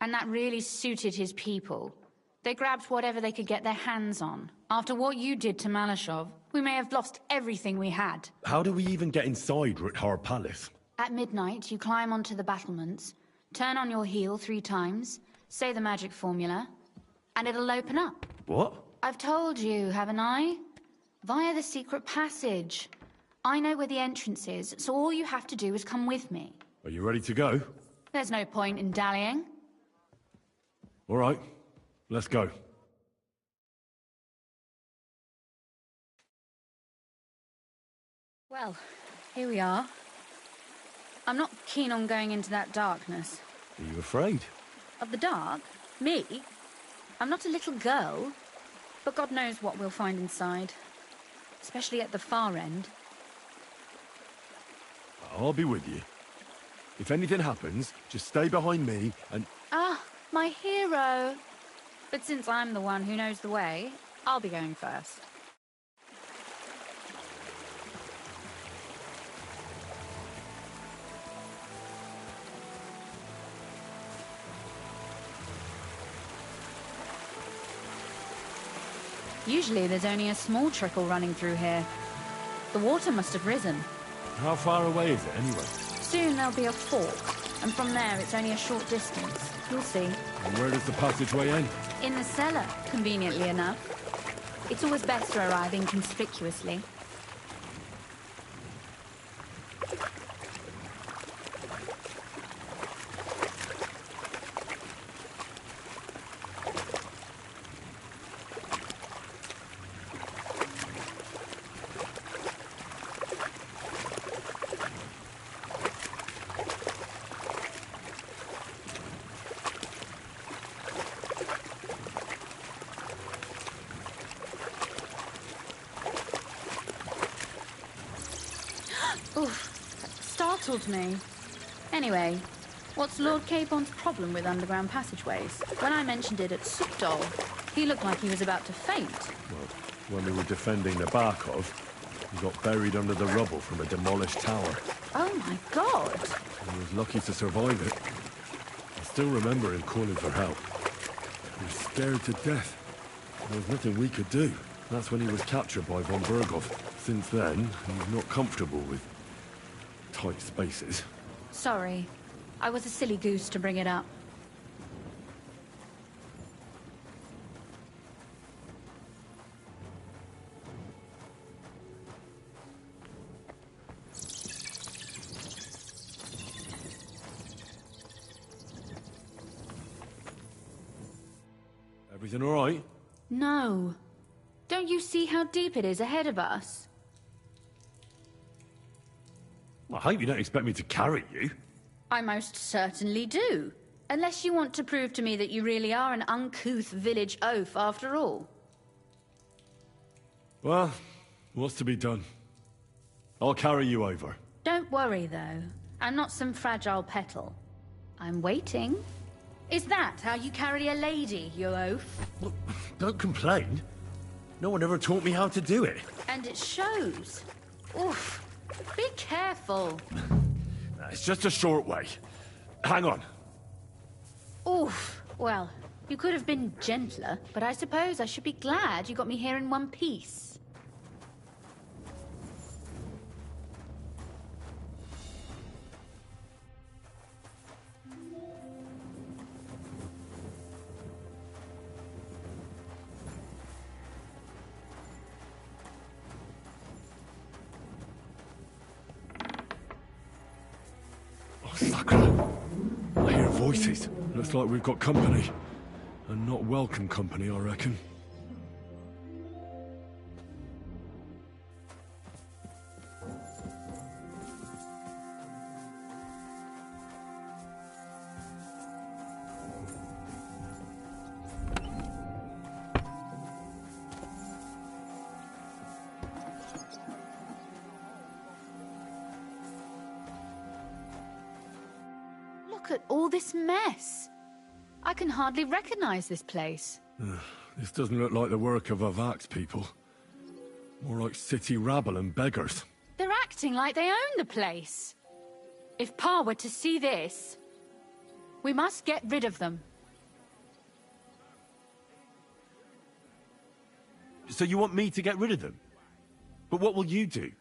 And that really suited his people. They grabbed whatever they could get their hands on. After what you did to Malashov, we may have lost everything we had. How do we even get inside Rutjar Palace? At midnight, you climb onto the battlements, turn on your heel 3 times, say the magic formula, and it'll open up. What? I've told you, haven't I? Via the secret passage. I know where the entrance is, so all you have to do is come with me. Are you ready to go? There's no point in dallying. All right, let's go. Well, here we are. I'm not keen on going into that darkness. Are you afraid? Of the dark? Me? I'm not a little girl. But God knows what we'll find inside. Especially at the far end. I'll be with you. If anything happens, just stay behind me and... Ah, my hero! But since I'm the one who knows the way, I'll be going first. Usually there's only a small trickle running through here. The water must have risen. How far away is it, anyway? Soon there'll be a fork, and from there it's only a short distance. You'll see. And where does the passageway end? In the cellar, conveniently enough. It's always best to arrive inconspicuously. Oof, that startled me. Anyway, what's Lord Capon's problem with underground passageways? When I mentioned it at Sukdol, he looked like he was about to faint. Well, when we were defending the Barkov, he got buried under the rubble from a demolished tower. Oh my god! He was lucky to survive it. I still remember him calling for help. He was scared to death. There was nothing we could do. That's when he was captured by von Berghoff. Since then, he's not comfortable with tight spaces. Sorry. I was a silly goose to bring it up. Everything all right? No. Don't you see how deep it is ahead of us? I hope you don't expect me to carry you. I most certainly do. Unless you want to prove to me that you really are an uncouth village oaf after all. Well, what's to be done? I'll carry you over. Don't worry, though. I'm not some fragile petal. I'm waiting. Is that how you carry a lady, you oaf? Well, don't complain. No one ever taught me how to do it. And it shows. Oof. Be careful. It's just a short way. Hang on. Oof. Well, you could have been gentler, but I suppose I should be glad you got me here in one piece. I hear voices. Looks like we've got company. And not welcome company, I reckon. Look at all this mess. I can hardly recognize this place. This doesn't look like the work of Avak's people. More like city rabble and beggars. They're acting like they own the place. If Pa were to see this, we must get rid of them. So you want me to get rid of them? But what will you do?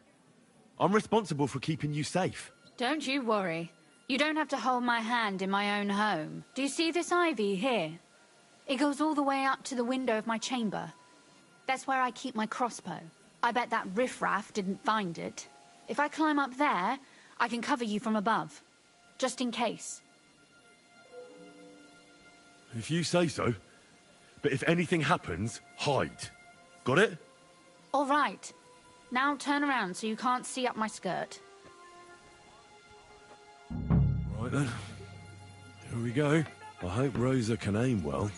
I'm responsible for keeping you safe. Don't you worry. You don't have to hold my hand in my own home. Do you see this ivy here? It goes all the way up to the window of my chamber. That's where I keep my crossbow. I bet that riffraff didn't find it. If I climb up there, I can cover you from above. Just in case. If you say so. But if anything happens, hide. Got it? All right. Now turn around so you can't see up my skirt. Right then. Here we go. I hope Rosa can aim well.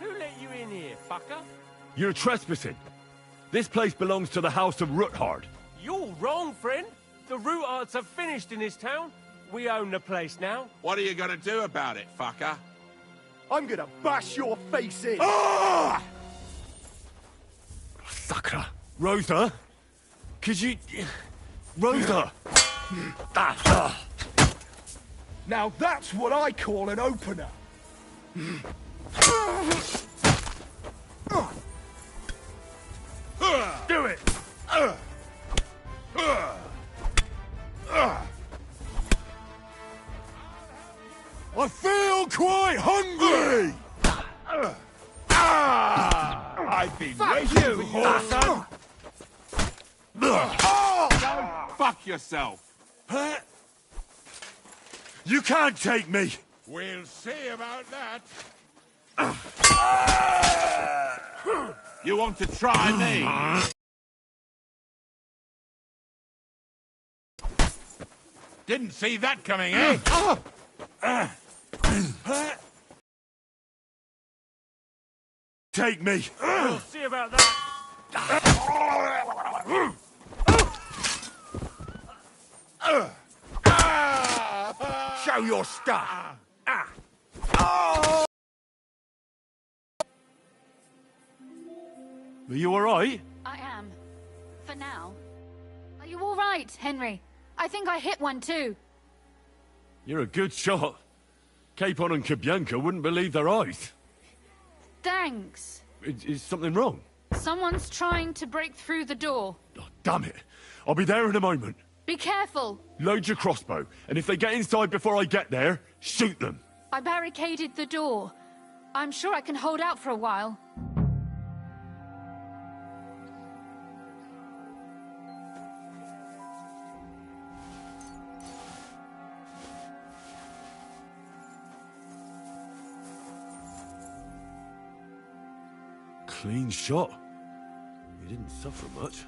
Who let you in here, fucker? You're trespassing. This place belongs to the House of Roothard. You're wrong, friend. The Rootards are finished in this town. We own the place now. What are you gonna do about it, fucker? I'm gonna bash your face in! Ah! Sucker. Rosa? Could you... Rosa! Now that's what I call an opener! Do it! I feel quite hungry! I've been Fuck waiting you, for you, whoreson! Go fuck yourself! You can't take me! We'll see about that. You want to try me? Didn't see that coming, eh? Take me! We'll see about that. Show your stuff! Are you alright? I am. For now. Are you all right, Henry? I think I hit one too. You're a good shot. Capon and Kabianka wouldn't believe their eyes. Thanks. Is something wrong? Someone's trying to break through the door. Oh, damn it. I'll be there in a moment. Be careful. Load your crossbow, and if they get inside before I get there, shoot them. I barricaded the door. I'm sure I can hold out for a while. Clean shot. You didn't suffer much.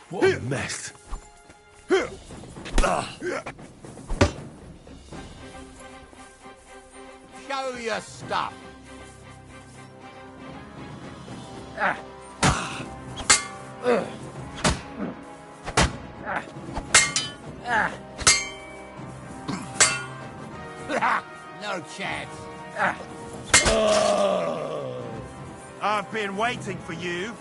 What a mess. Show your stuff. No chance. I've been waiting for you.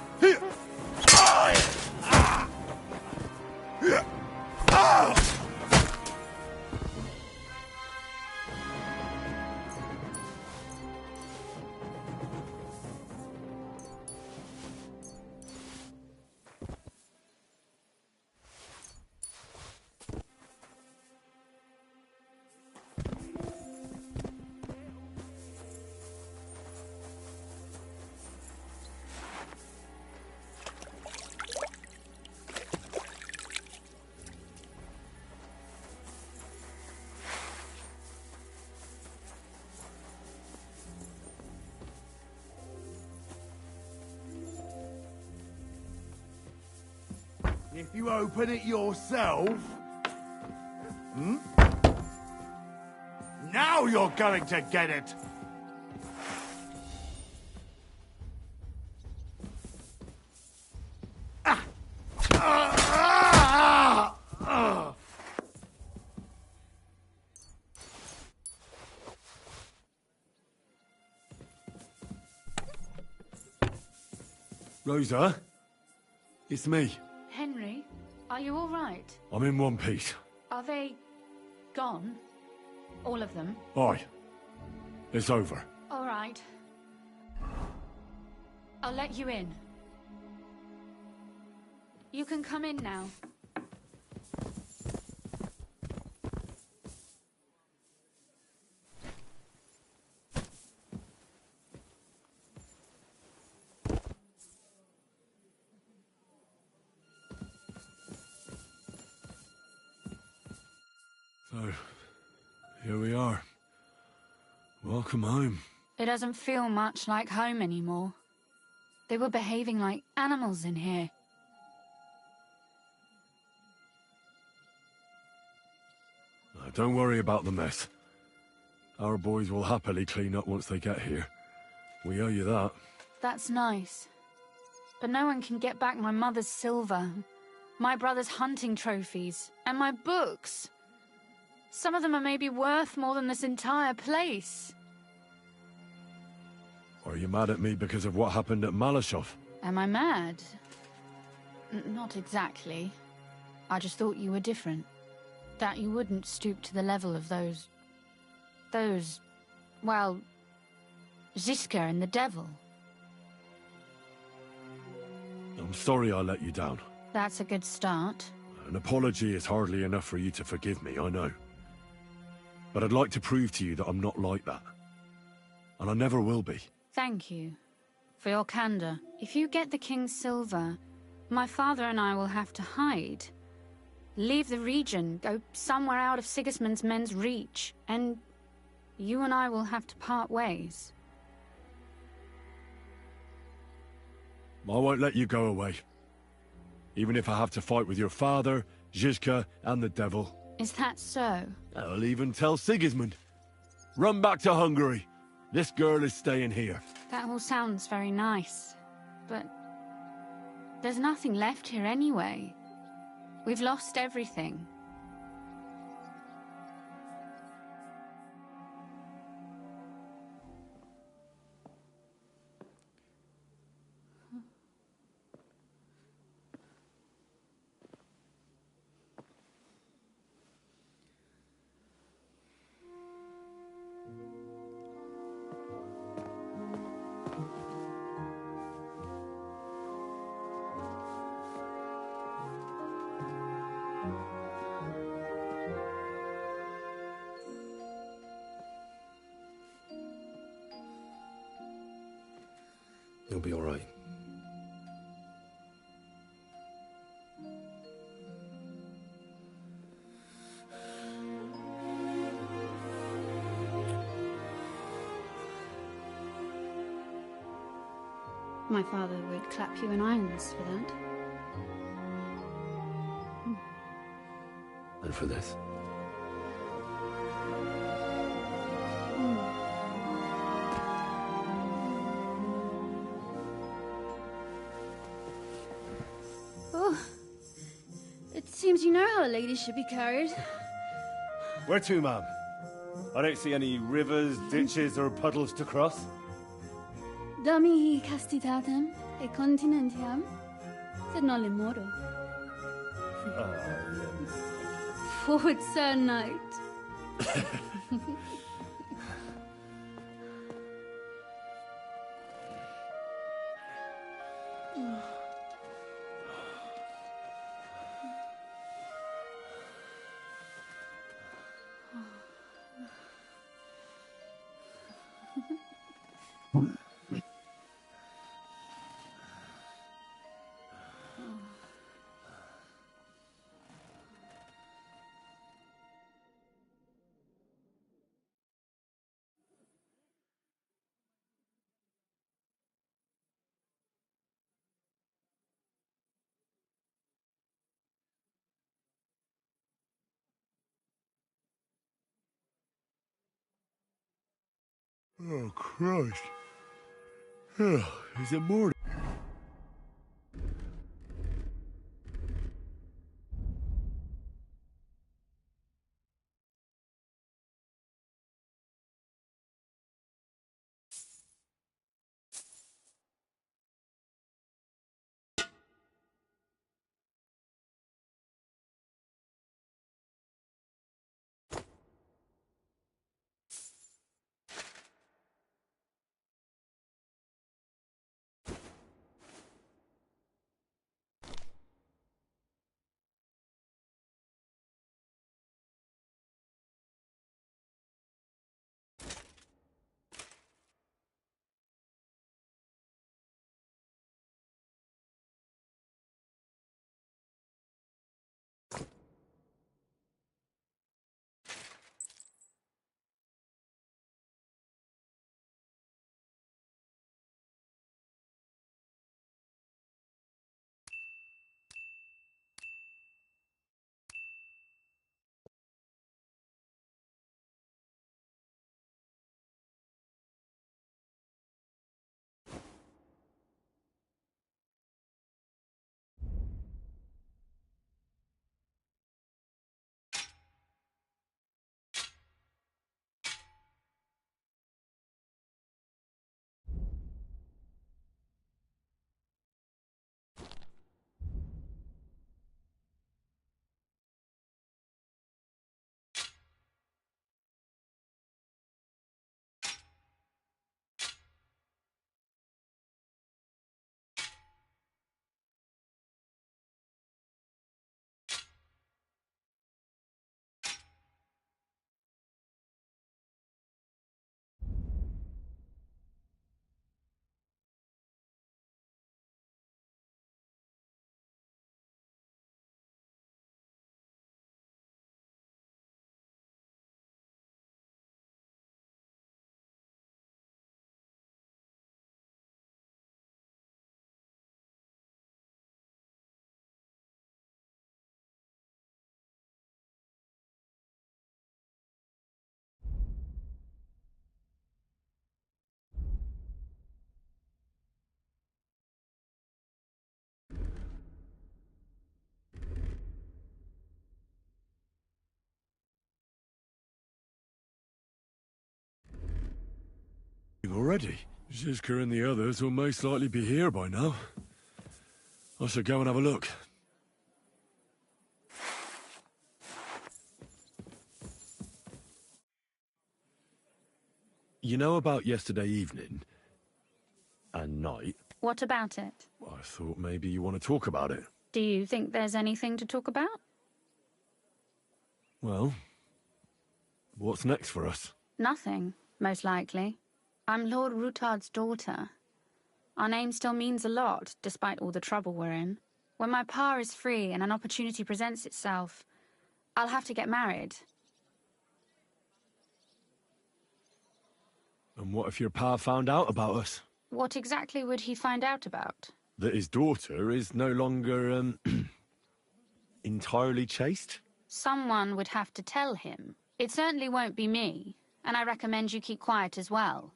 You open it yourself? Hmm? Now you're going to get it! Rosa? It's me. Henry, are you all right? I'm in one piece. Are they gone? All of them? Aye. It's over. All right. I'll let you in. You can come in now. So, here we are. Welcome home. It doesn't feel much like home anymore. They were behaving like animals in here. Don't worry about the mess. Our boys will happily clean up once they get here. We owe you that. That's nice. But no one can get back my mother's silver, my brother's hunting trophies, and my books. Some of them are maybe worth more than this entire place. Are you mad at me because of what happened at Malashov? Am I mad? Not exactly. I just thought you were different. That you wouldn't stoop to the level of those, well, Ziska and the devil. I'm sorry I let you down. That's a good start. An apology is hardly enough for you to forgive me, I know. But I'd like to prove to you that I'm not like that. And I never will be. Thank you for your candor. If you get the King's silver, my father and I will have to hide. Leave the region, go somewhere out of Sigismund's men's reach, and you and I will have to part ways. I won't let you go away. Even if I have to fight with your father, Zizka, and the devil. Is that so? I'll even tell Sigismund. Run back to Hungary. This girl is staying here. That all sounds very nice, but there's nothing left here anyway. We've lost everything. You'll be all right. My father would clap you in irons for that. And for this? Oh, it seems you know how a lady should be carried. Where to, ma'am? I don't see any rivers, ditches, or puddles to cross. Damihi castitatem e continentiam, sed non limoro. Forward, Sir Knight. Oh, Christ. Is it morning? Already? Zizka and the others will most likely be here by now. I should go and have a look. You know about yesterday evening? And night? What about it? I thought maybe you want to talk about it. Do you think there's anything to talk about? Well, what's next for us? Nothing, most likely. I'm Lord Rutard's daughter. Our name still means a lot, despite all the trouble we're in. When my pa is free and an opportunity presents itself, I'll have to get married. And what if your pa found out about us? What exactly would he find out about? That his daughter is no longer, entirely chaste? Someone would have to tell him. It certainly won't be me, and I recommend you keep quiet as well.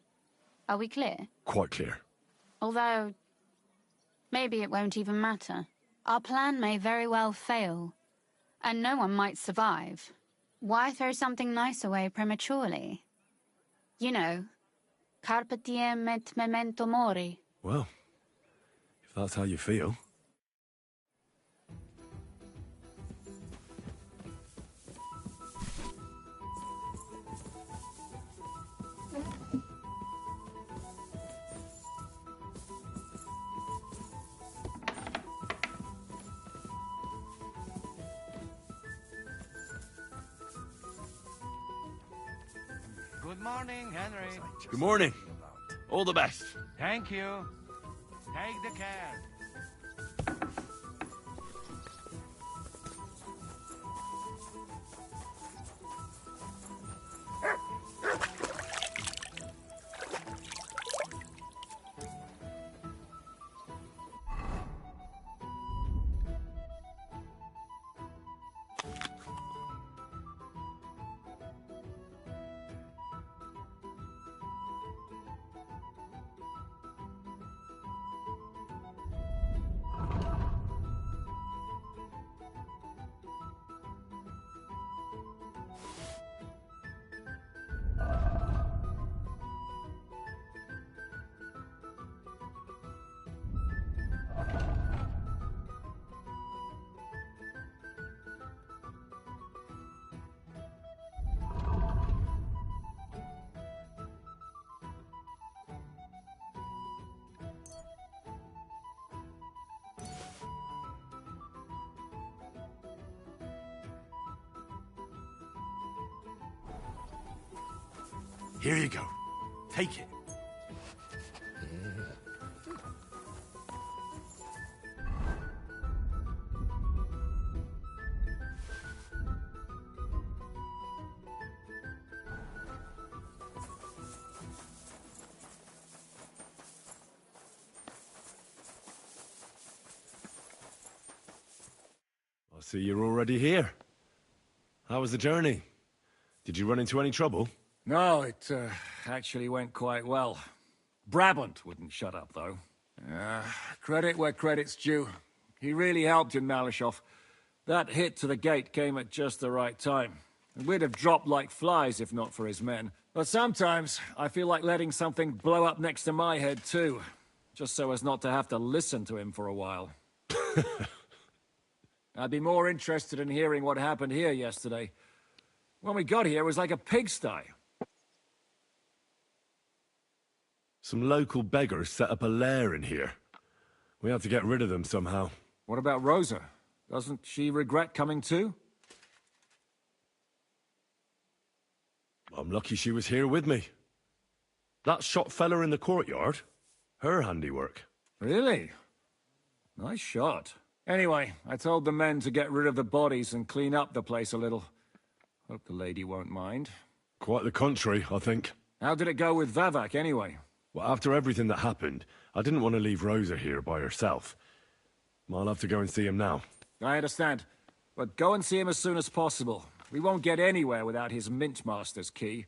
Are we clear? Quite clear. Although, maybe it won't even matter. Our plan may very well fail, and no one might survive. Why throw something nice away prematurely? You know, carpe diem et memento mori. Well, if that's how you feel. Good morning, Henry. Good morning. All the best. Thank you. Take the care. Here you go. Take it. I see you're already here. How was the journey? Did you run into any trouble? No, it actually went quite well. Brabant wouldn't shut up, though. Credit where credit's due. He really helped in Malishov. That hit to the gate came at just the right time. We'd have dropped like flies if not for his men. But sometimes, I feel like letting something blow up next to my head too. Just so as not to have to listen to him for a while. I'd be more interested in hearing what happened here yesterday. When we got here, it was like a pigsty. Some local beggars set up a lair in here. We had to get rid of them somehow. What about Rosa? Doesn't she regret coming too? I'm lucky she was here with me. That shot fella in the courtyard, her handiwork. Really? Nice shot. Anyway, I told the men to get rid of the bodies and clean up the place a little. Hope the lady won't mind. Quite the contrary, I think. How did it go with Vavak, anyway? Well, after everything that happened, I didn't want to leave Rosa here by herself. I'll have to go and see him now. I understand. But go and see him as soon as possible. We won't get anywhere without his Mintmaster's key.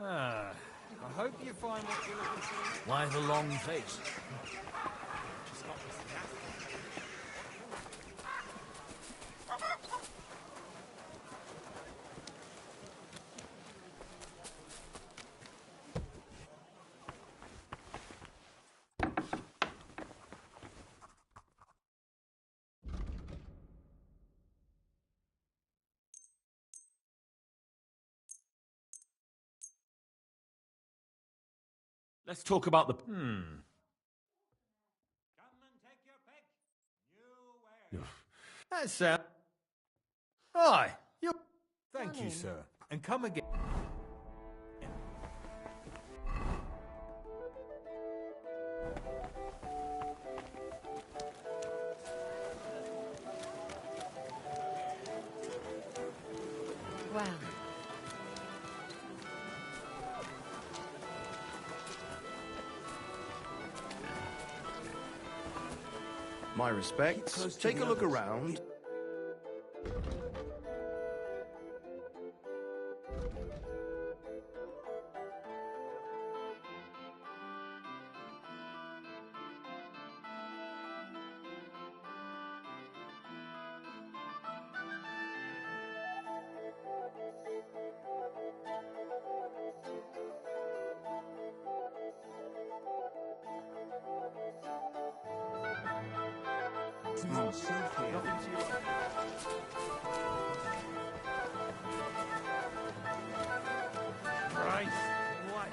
I hope you find what you're looking for. Why the long face? Let's talk about the... Come and take your pick. New That's Aye, you. Thank you, sir. And come again. Well. My respects. Take a look around. Not safe here. Right. What?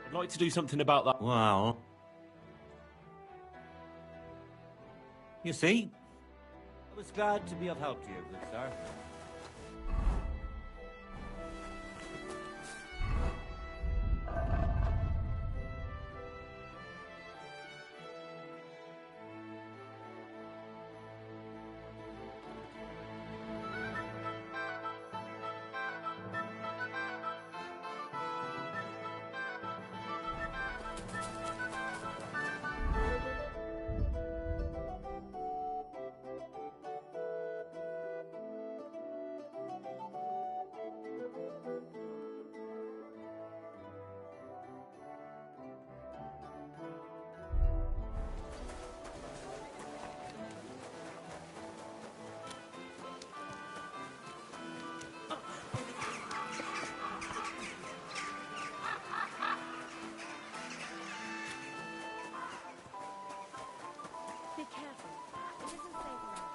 I'd like to do something about that. Well... You see? I was glad to be of help to you, good sir. Be careful. It isn't safe around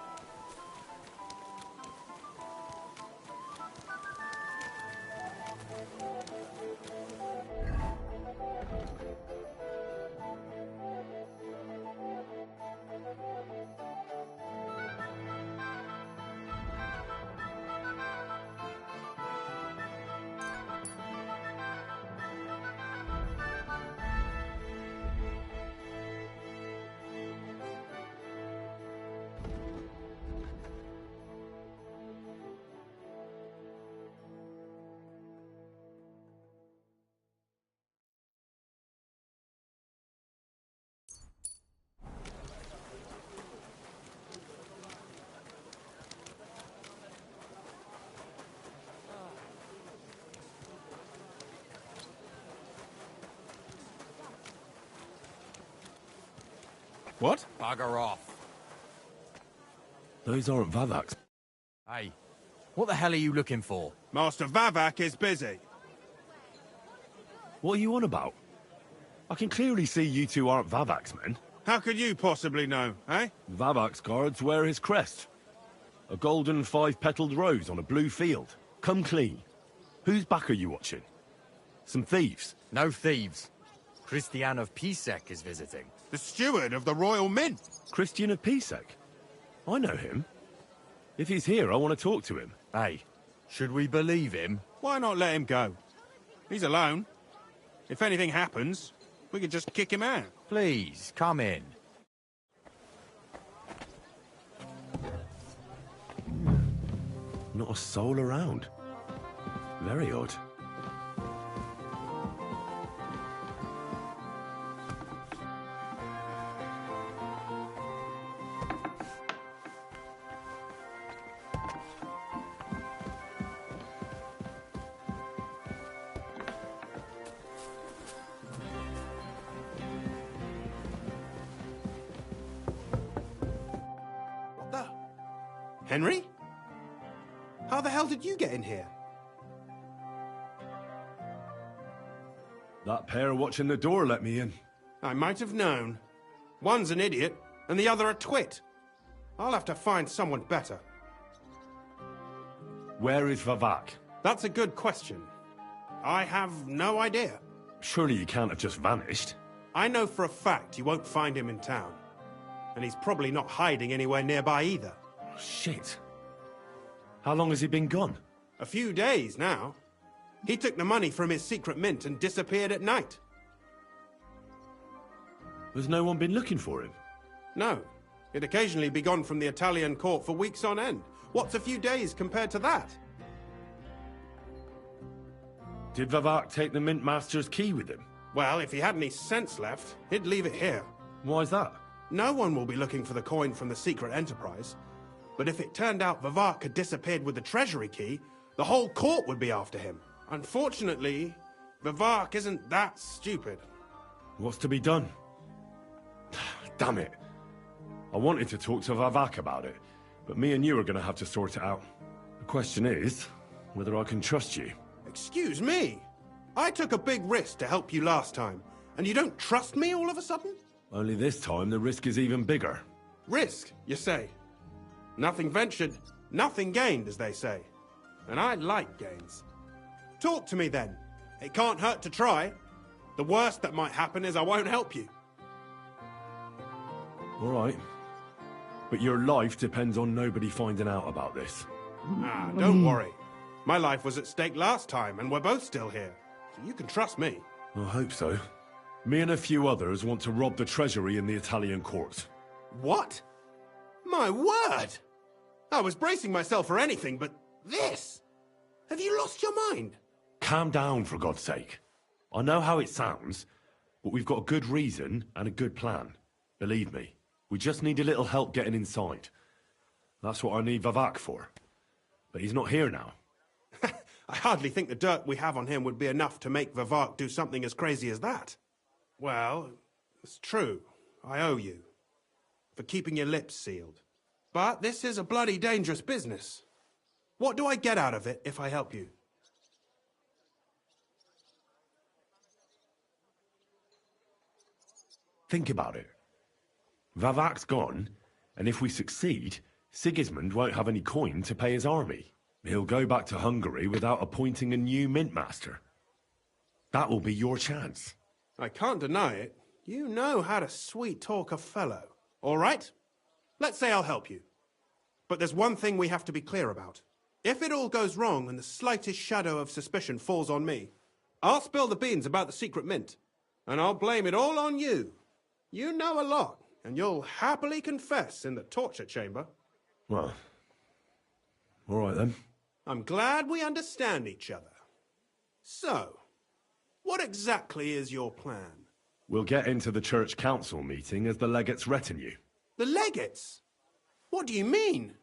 What? Bugger off. Those aren't Vavaks. Hey, what the hell are you looking for? Master Vavak is busy. What are you on about? I can clearly see you two aren't Vavaks, men. How could you possibly know, eh? Vavak's guards wear his crest. A golden five-petaled rose on a blue field. Come clean. Whose back are you watching? Some thieves? No thieves. Christian of Pisek is visiting. The steward of the Royal Mint. Christian of Pisek? I know him. If he's here, I want to talk to him. Hey, should we believe him? Why not let him go? He's alone. If anything happens, we could just kick him out. Please, come in. Not a soul around. Very odd. What the? Henry? How the hell did you get in here? That pair watching the door let me in. I might have known. One's an idiot, and the other a twit. I'll have to find someone better. Where is Vavak? That's a good question. I have no idea. Surely he can't have just vanished. I know for a fact you won't find him in town. And he's probably not hiding anywhere nearby either. Oh, shit. How long has he been gone? A few days now. He took the money from his secret mint and disappeared at night. Has no one been looking for him? No. He'd occasionally be gone from the Italian court for weeks on end. What's a few days compared to that? Did Vavak take the Mint Master's key with him? Well, if he had any sense left, he'd leave it here. Why's that? No one will be looking for the coin from the secret enterprise. But if it turned out Vavak had disappeared with the treasury key, the whole court would be after him. Unfortunately, Vavak isn't that stupid. What's to be done? Damn it. I wanted to talk to Vavak about it, but me and you are going to have to sort it out. The question is, whether I can trust you. Excuse me? I took a big risk to help you last time, and you don't trust me all of a sudden? Only this time the risk is even bigger. Risk, you say? Nothing ventured, nothing gained, as they say. And I like gains. Talk to me then. It can't hurt to try. The worst that might happen is I won't help you. All right. But your life depends on nobody finding out about this. Ah, don't worry. My life was at stake last time, and we're both still here. So you can trust me. I hope so. Me and a few others want to rob the treasury in the Italian court. What? My word! I was bracing myself for anything, but this? Have you lost your mind? Calm down, for God's sake. I know how it sounds, but we've got a good reason and a good plan. Believe me, we just need a little help getting inside. That's what I need Vavak for. But he's not here now. I hardly think the dirt we have on him would be enough to make Vavak do something as crazy as that. Well, it's true. I owe you. For keeping your lips sealed. But this is a bloody dangerous business. What do I get out of it if I help you? Think about it. Vavak's gone, and if we succeed, Sigismund won't have any coin to pay his army. He'll go back to Hungary without appointing a new mint master. That will be your chance. I can't deny it. You know how to sweet-talk a fellow. All right? Let's say I'll help you. But there's one thing we have to be clear about. If it all goes wrong and the slightest shadow of suspicion falls on me, I'll spill the beans about the secret mint. And I'll blame it all on you. You know a lot, and you'll happily confess in the torture chamber. Well, all right then. I'm glad we understand each other. So, what exactly is your plan? We'll get into the church council meeting as the legate's retinue. The legates? What do you mean?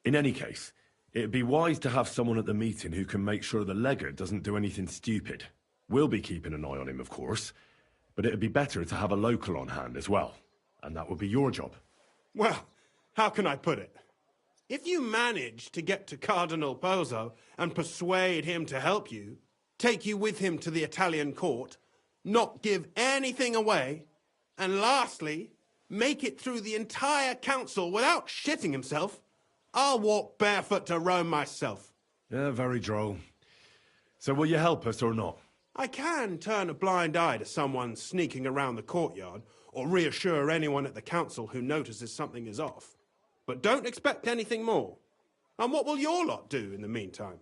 In any case, it'd be wise to have someone at the meeting who can make sure the legate doesn't do anything stupid. We'll be keeping an eye on him, of course, but it'd be better to have a local on hand as well. And that would be your job. Well, how can I put it? If you manage to get to Cardinal Pozzo and persuade him to help you, take you with him to the Italian court, not give anything away, and lastly, make it through the entire council without shitting himself, I'll walk barefoot to Rome myself. Yeah, very droll. So will you help us or not? I can turn a blind eye to someone sneaking around the courtyard, or reassure anyone at the council who notices something is off. But don't expect anything more. And what will your lot do in the meantime?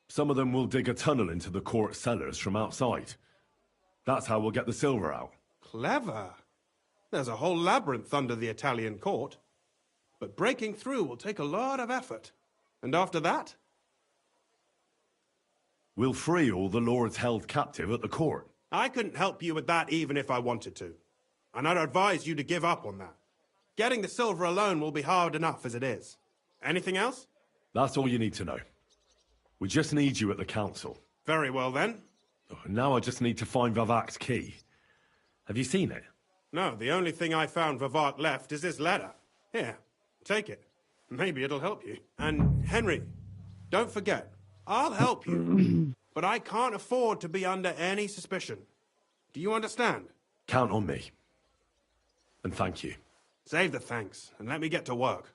Some of them will dig a tunnel into the court cellars from outside. That's how we'll get the silver out. Clever. There's a whole labyrinth under the Italian court. But breaking through will take a lot of effort. And after that? We'll free all the lords held captive at the court. I couldn't help you with that even if I wanted to. And I'd advise you to give up on that. Getting the silver alone will be hard enough as it is. Anything else? That's all you need to know. We just need you at the council. Very well then. Now I just need to find Vavak's key. Have you seen it? No, the only thing I found Vavak left is this letter. Here, take it. Maybe it'll help you. And Henry, don't forget, I'll help you. But I can't afford to be under any suspicion. Do you understand? Count on me. And thank you. Save the thanks, and let me get to work.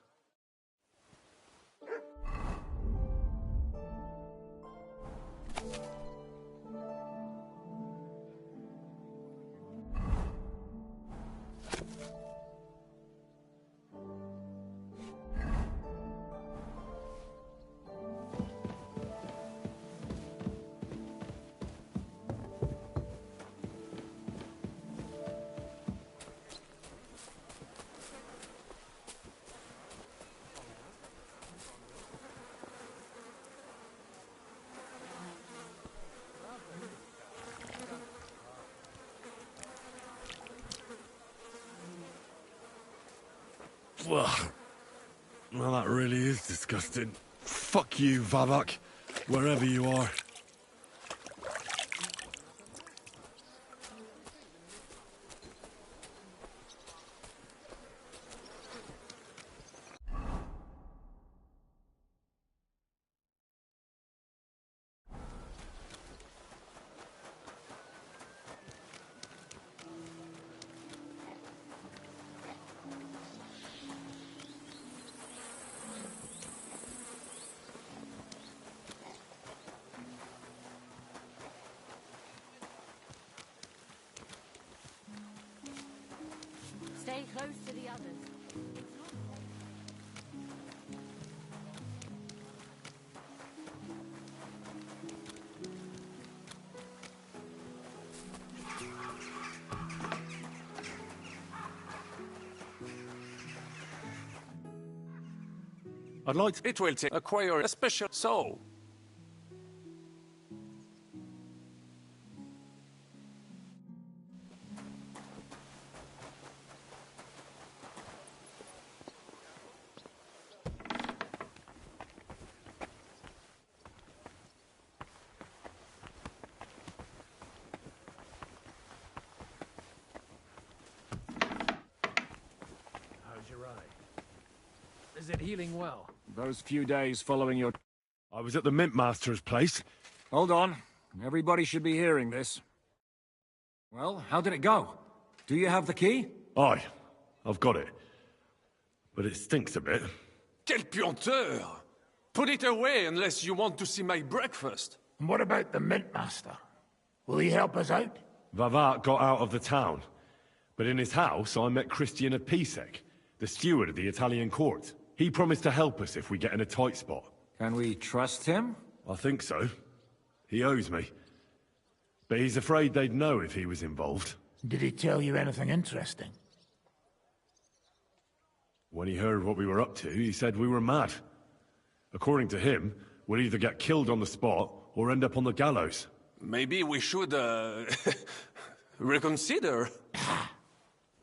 Well, that really is disgusting. Fuck you, Vavak, wherever you are. Stay close to the others. I'd like to... It will acquire a special soul. Is it healing well? Those few days following your... I was at the Mint Master's place. Hold on. Everybody should be hearing this. Well, how did it go? Do you have the key? Aye, I've got it. But it stinks a bit. Quel puanteur! Put it away unless you want to see my breakfast. And what about the Mint Master? Will he help us out? Vavak got out of the town. But in his house, I met Christian of Pisek, the steward of the Italian court. He promised to help us if we get in a tight spot. Can we trust him? I think so. He owes me. But he's afraid they'd know if he was involved. Did he tell you anything interesting? When he heard what we were up to, he said we were mad. According to him, we'll either get killed on the spot or end up on the gallows. Maybe we should, reconsider.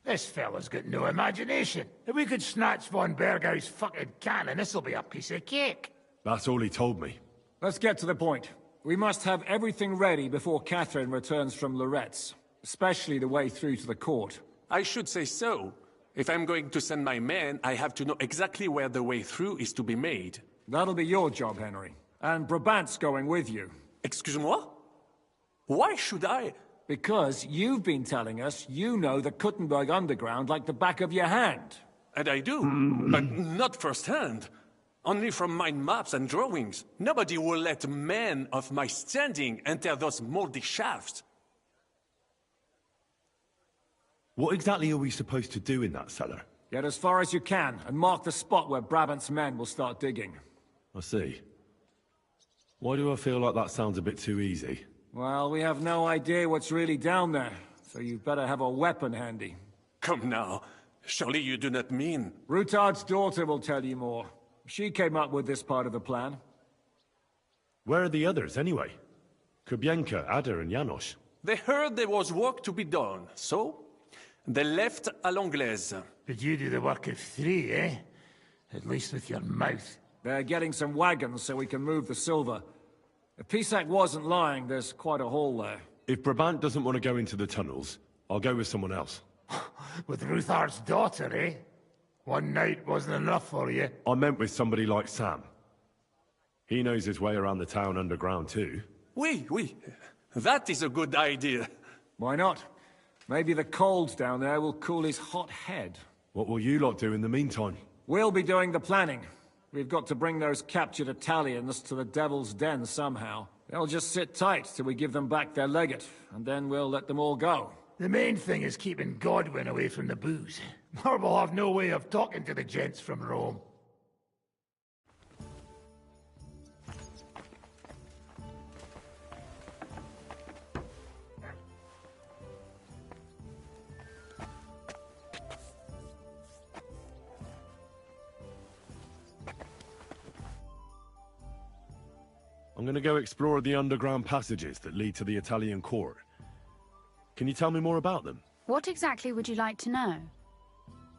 This fella's got no imagination. If we could snatch von Bergau's fucking cannon, this'll be a piece of cake. That's all he told me. Let's get to the point. We must have everything ready before Catherine returns from Loretz, especially the way through to the court. I should say so. If I'm going to send my men, I have to know exactly where the way through is to be made. That'll be your job, Henry. And Brabant's going with you. Excuse-moi? Why should I? Because you've been telling us you know the Kuttenberg underground like the back of your hand. And I do, but not firsthand. Only from my maps and drawings. Nobody will let men of my standing enter those moldy shafts. What exactly are we supposed to do in that cellar? Get as far as you can, and mark the spot where Brabant's men will start digging. I see. Why do I feel like that sounds a bit too easy? Well, we have no idea what's really down there, so you'd better have a weapon handy. Come now. Surely you do not mean... Rutard's daughter will tell you more. She came up with this part of the plan. Where are the others, anyway? Kubienka, Ada, and Janos. They heard there was work to be done, so... they left à l'anglaise. But you do the work of 3, eh? At least with your mouth. They're getting some wagons so we can move the silver. If Pisak wasn't lying, there's quite a hole there. If Brabant doesn't want to go into the tunnels, I'll go with someone else. With Ruthar's daughter, eh? One night wasn't enough for you. I meant with somebody like Sam. He knows his way around the town underground too. Oui. That is a good idea. Why not? Maybe the cold down there will cool his hot head. What will you lot do in the meantime? We'll be doing the planning. We've got to bring those captured Italians to the Devil's Den somehow. They'll just sit tight till we give them back their legate, and then we'll let them all go. The main thing is keeping Godwin away from the booze. Or we'll have no way of talking to the gents from Rome. I'm gonna go explore the underground passages that lead to the Italian court. Can you tell me more about them? What exactly would you like to know?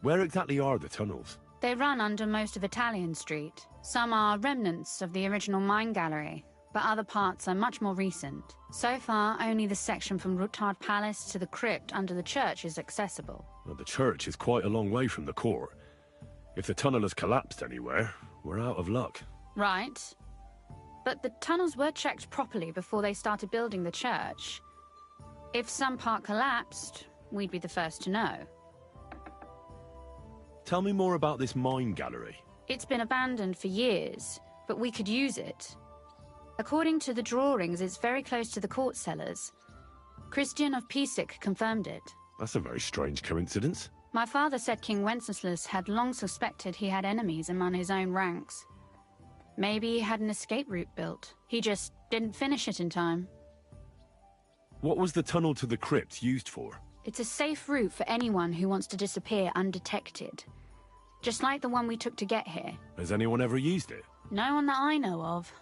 Where exactly are the tunnels? They run under most of Italian Street. Some are remnants of the original mine gallery, but other parts are much more recent. So far, only the section from Rutard Palace to the crypt under the church is accessible. Well, the church is quite a long way from the court. If the tunnel has collapsed anywhere, we're out of luck. Right. But the tunnels were checked properly before they started building the church. If some part collapsed, we'd be the first to know. Tell me more about this mine gallery. It's been abandoned for years, but we could use it. According to the drawings, it's very close to the court cellars. Christian of Pisak confirmed it. That's a very strange coincidence. My father said King Wenceslas had long suspected he had enemies among his own ranks. Maybe he had an escape route built. He just didn't finish it in time. What was the tunnel to the crypt used for? It's a safe route for anyone who wants to disappear undetected. Just like the one we took to get here. Has anyone ever used it? No one that I know of.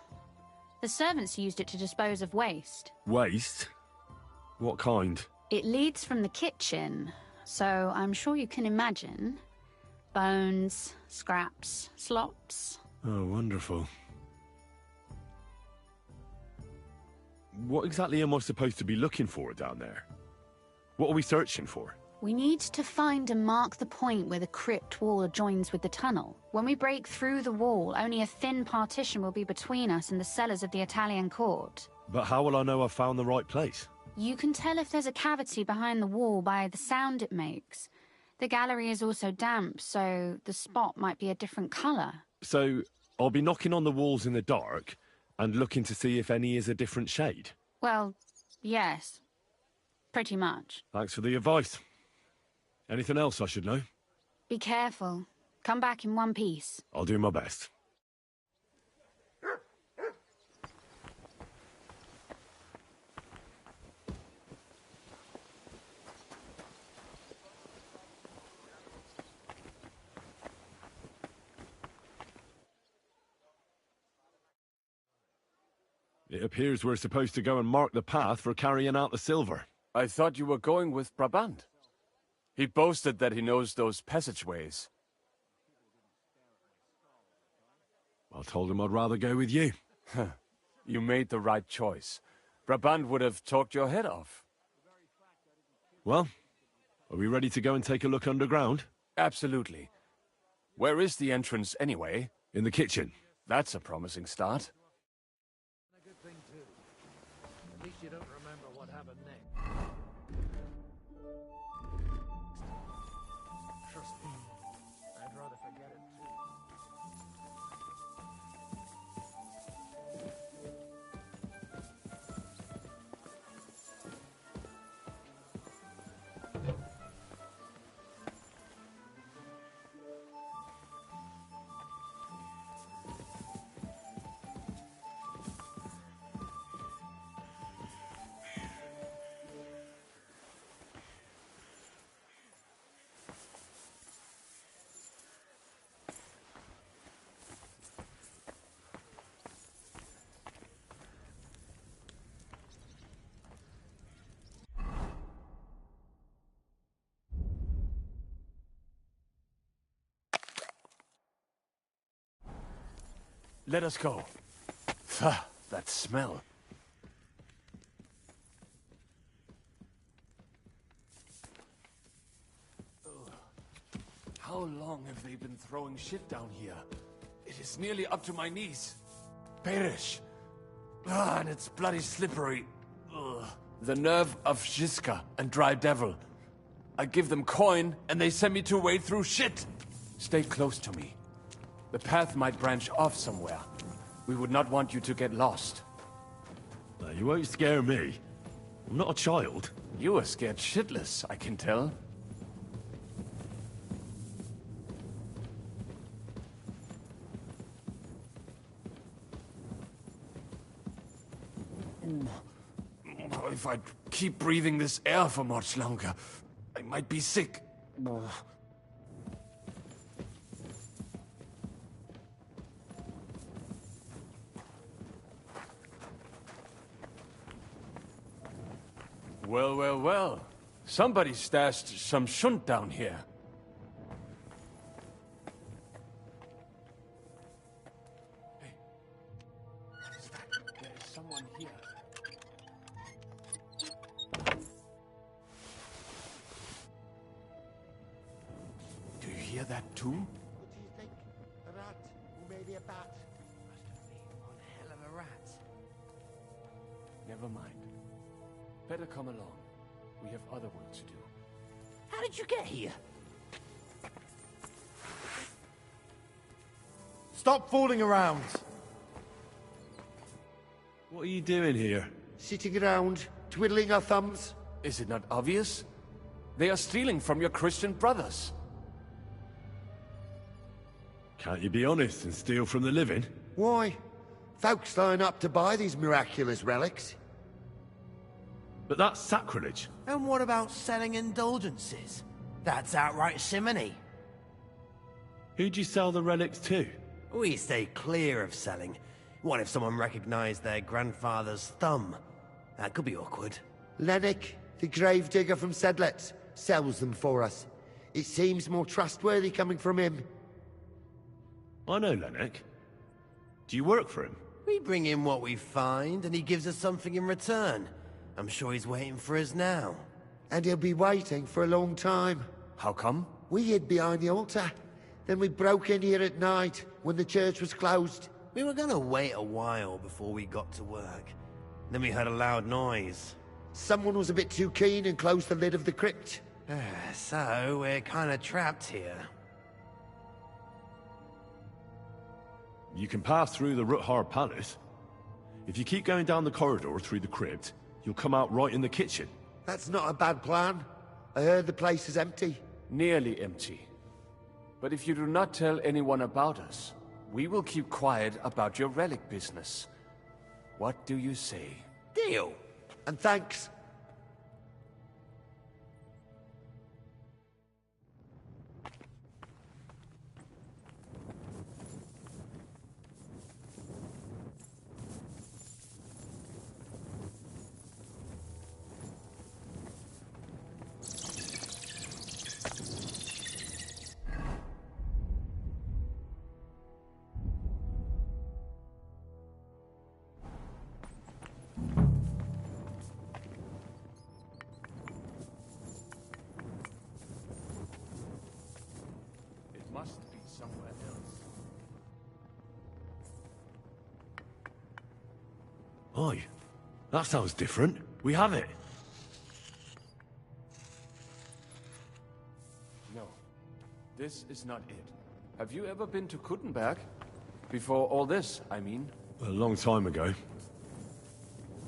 The servants used it to dispose of waste. Waste? What kind? It leads from the kitchen, so I'm sure you can imagine. Bones, scraps, slops. Oh, wonderful. What exactly am I supposed to be looking for down there? What are we searching for? We need to find and mark the point where the crypt wall joins with the tunnel. When we break through the wall, only a thin partition will be between us and the cellars of the Italian court. But how will I know I've found the right place? You can tell if there's a cavity behind the wall by the sound it makes. The gallery is also damp, so the spot might be a different colour. So, I'll be knocking on the walls in the dark and looking to see if any is a different shade? Well, yes. Pretty much. Thanks for the advice. Anything else I should know? Be careful. Come back in one piece. I'll do my best. It appears we're supposed to go and mark the path for carrying out the silver. I thought you were going with Brabant. He boasted that he knows those passageways. I told him I'd rather go with you. You made the right choice. Brabant would have talked your head off. Well, are we ready to go and take a look underground? Absolutely. Where is the entrance anyway? In the kitchen. That's a promising start. A good thing too. At least you don't remember what happened next. Trust me, I'd rather forget it too. Let us go. Pah, that smell. How long have they been throwing shit down here? It is nearly up to my knees. Perish. Ah, and it's bloody slippery. Ugh. The nerve of Žižka and Dry Devil. I give them coin, and they send me to wade through shit. Stay close to me. The path might branch off somewhere. We would not want you to get lost. You won't scare me. I'm not a child. You are scared shitless, I can tell. If I keep breathing this air for much longer, I might be sick. Well, well, well. Somebody stashed some shunt down here. Hey. What is that? There is someone here. Do you hear that too? What do you think? A rat? Or maybe a bat? Must have been one hell of a rat. Never mind. Better come along. We have other work to do. How did you get here? Stop fooling around. What are you doing here? Sitting around, twiddling our thumbs. Is it not obvious? They are stealing from your Christian brothers. Can't you be honest and steal from the living? Why? Folks line up to buy these miraculous relics. But that's sacrilege. And what about selling indulgences? That's outright simony. Who'd you sell the relics to? We stay clear of selling. What if someone recognized their grandfather's thumb? That could be awkward. Lennox, the gravedigger from Sedlets, sells them for us. It seems more trustworthy coming from him. I know Lennox. Do you work for him? We bring him what we find, and he gives us something in return. I'm sure he's waiting for us now. And he'll be waiting for a long time. How come? We hid behind the altar. Then we broke in here at night, when the church was closed. We were gonna wait a while before we got to work. Then we heard a loud noise. Someone was a bit too keen and closed the lid of the crypt. So, we're kinda trapped here. You can pass through the Ruthar Palace. If you keep going down the corridor through the crypt, you'll come out right in the kitchen. That's not a bad plan. I heard the place is empty. Nearly empty. But if you do not tell anyone about us, we will keep quiet about your relic business. What do you say? Deal. And thanks. Must be somewhere else. Aye, that sounds different. We have it. No, this is not it. Have you ever been to Kuttenberg? Before all this, I mean. A long time ago.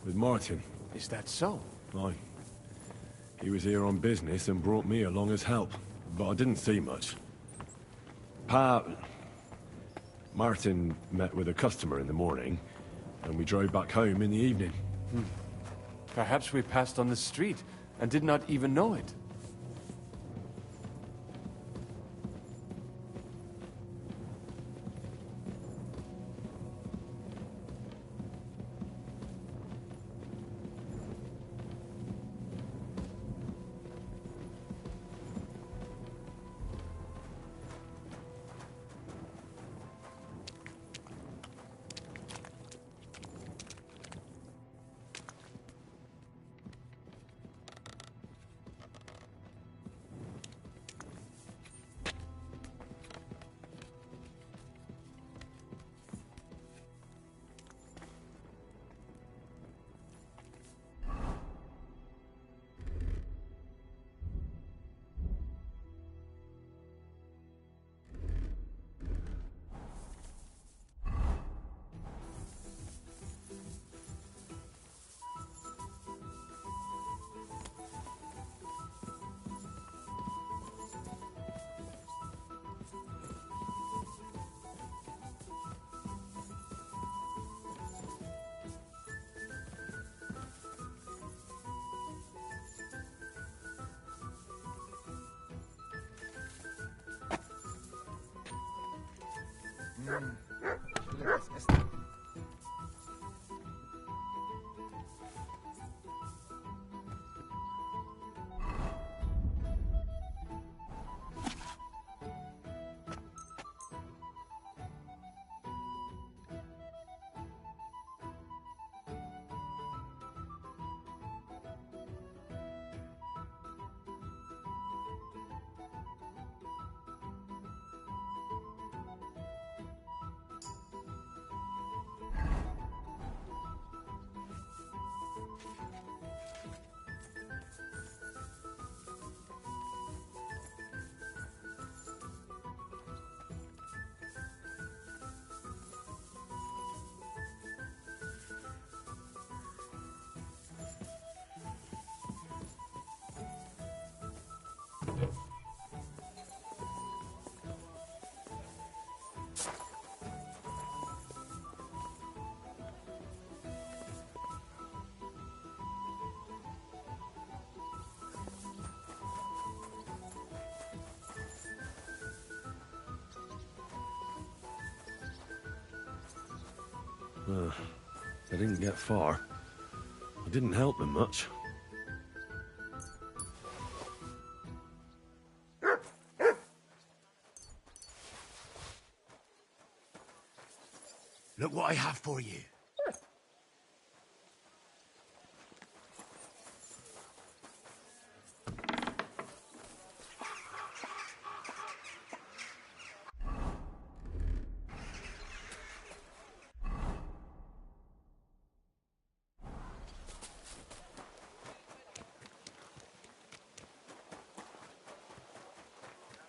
With Martin. Is that so? Aye. He was here on business and brought me along as help, but I didn't see much. Martin met with a customer in the morning, and we drove back home in the evening. Perhaps we passed on the street and did not even know it. They didn't get far. I didn't help them much. Look what I have for you.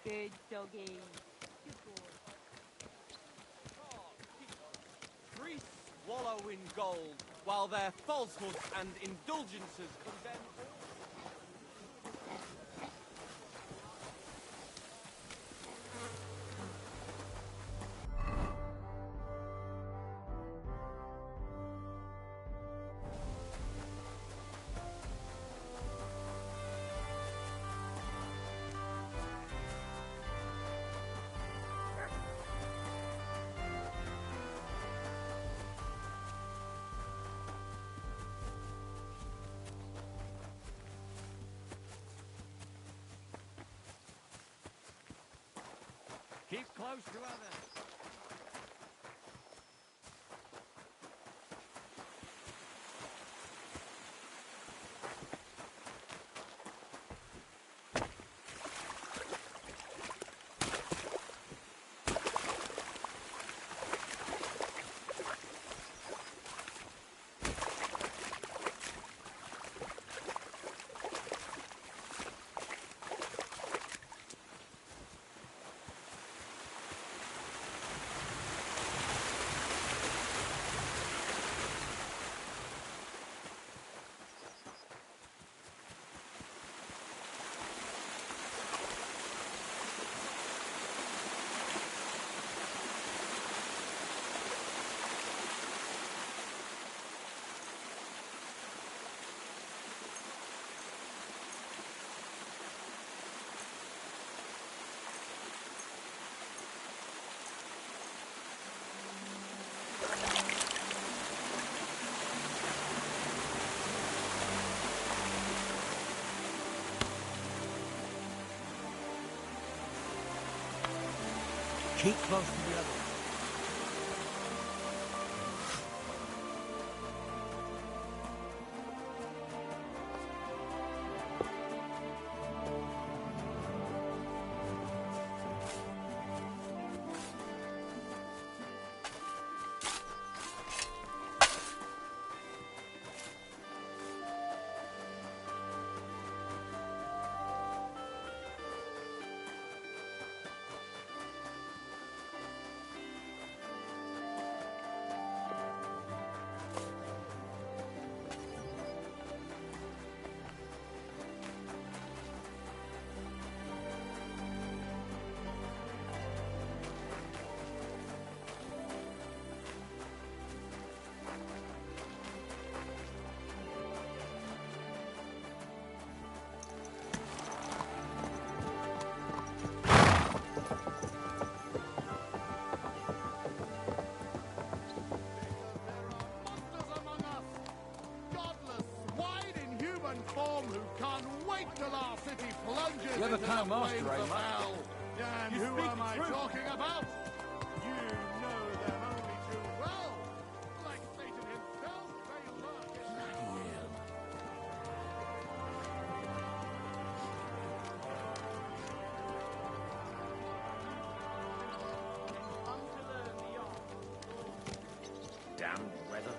Good doggy. Priests wallow in gold, while their falsehoods and indulgences condemn all. Keep close to others. Keep close to the others. You're the town master, eh, mate? And who am I talking about? You know them only too well. Like Satan himself, they lurk in Damn weather.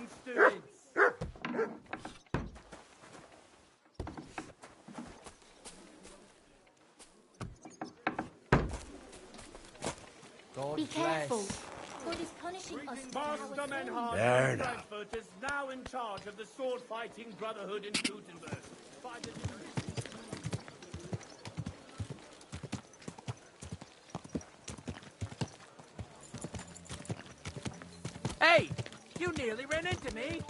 fucking stewards! God Be careful. bless. God is punishing us for our Master sins. Menhard There of now. Frankfurt is now in charge of the sword-fighting brotherhood in Gutenberg. By the Hey! You nearly ran into me!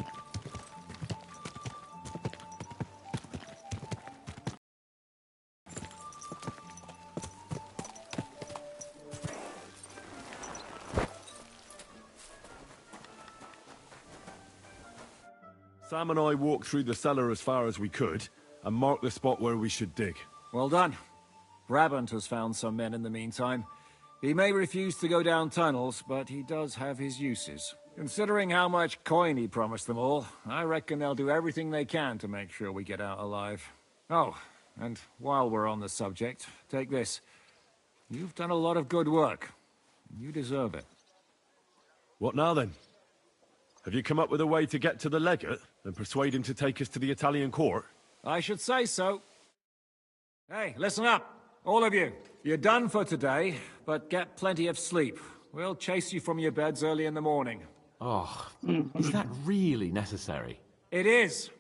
Sam and I walked through the cellar as far as we could, and marked the spot where we should dig. Well done. Brabant has found some men in the meantime. He may refuse to go down tunnels, but he does have his uses. Considering how much coin he promised them all, I reckon they'll do everything they can to make sure we get out alive. Oh, and while we're on the subject, take this. You've done a lot of good work. You deserve it. What now then? Have you come up with a way to get to the legate and persuade him to take us to the Italian court? I should say so. Hey, listen up, all of you. You're done for today, but get plenty of sleep. We'll chase you from your beds early in the morning. Oh, is that really necessary? It is.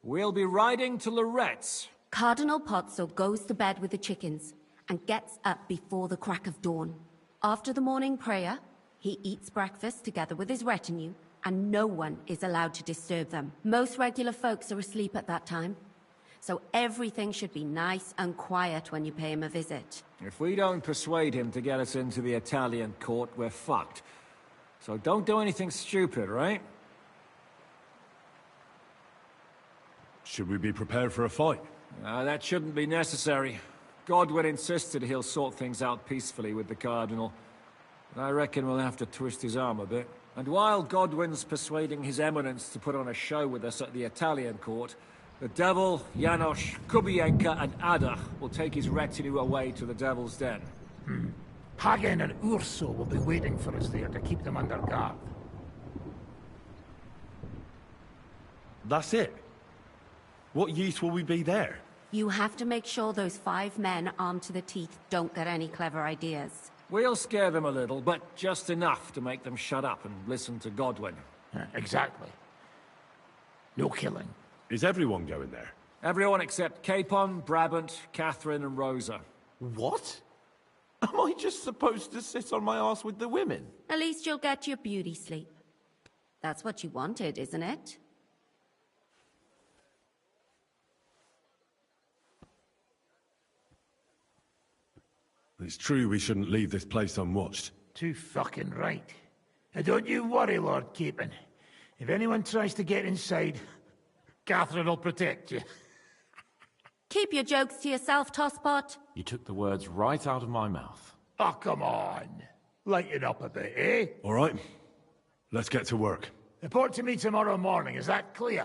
We'll be riding to Lorette's. Cardinal Pozzo goes to bed with the chickens and gets up before the crack of dawn. After the morning prayer, he eats breakfast together with his retinue, and no one is allowed to disturb them. Most regular folks are asleep at that time, so everything should be nice and quiet when you pay him a visit. If we don't persuade him to get us into the Italian court, we're fucked. So don't do anything stupid, right? Should we be prepared for a fight? That shouldn't be necessary. Godwin insisted he'll sort things out peacefully with the Cardinal. But I reckon we'll have to twist his arm a bit. And while Godwin's persuading His Eminence to put on a show with us at the Italian court, the Devil, Janosch, Kubienka and Ada will take his retinue away to the Devil's Den. Hagen and Urso will be waiting for us there to keep them under guard. That's it? What use will we be there? You have to make sure those 5 men armed to the teeth don't get any clever ideas. We'll scare them a little, but just enough to make them shut up and listen to Godwin. Exactly. No killing. Is everyone going there? Everyone except Capon, Brabant, Catherine and Rosa. What? Am I just supposed to sit on my ass with the women? At least you'll get your beauty sleep. That's what you wanted, isn't it? It's true we shouldn't leave this place unwatched. Too fucking right. Now don't you worry, Lord Capon. If anyone tries to get inside, Catherine will protect you. Keep your jokes to yourself, Tosspot. You took the words right out of my mouth. Oh, come on. Lighten up a bit, eh? All right. Let's get to work. Report to me tomorrow morning, is that clear?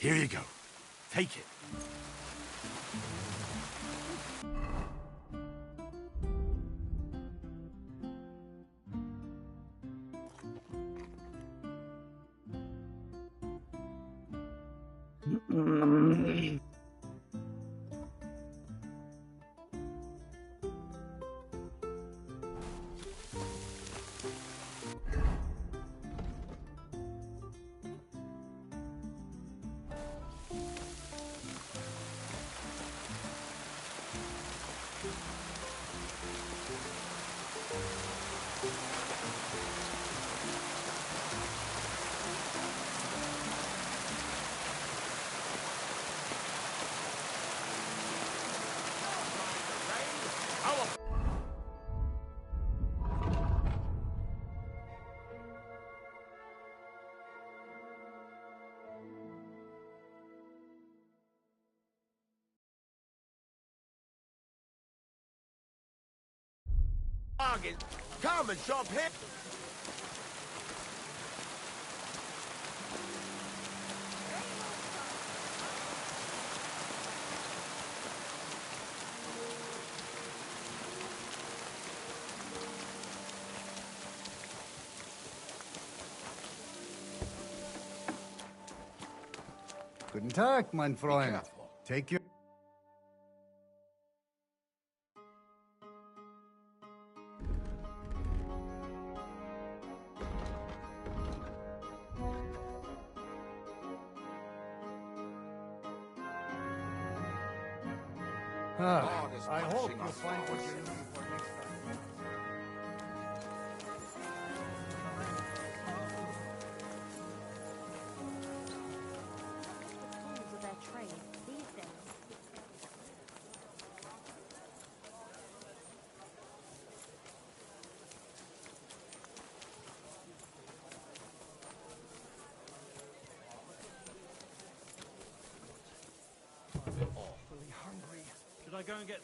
Here you go. Take it. Come and shop here. Guten Tag, mein Freund. Take your... I hope you'll find what you're looking for next time. Tools of their trade these days. Awfully hungry. Should I go and get...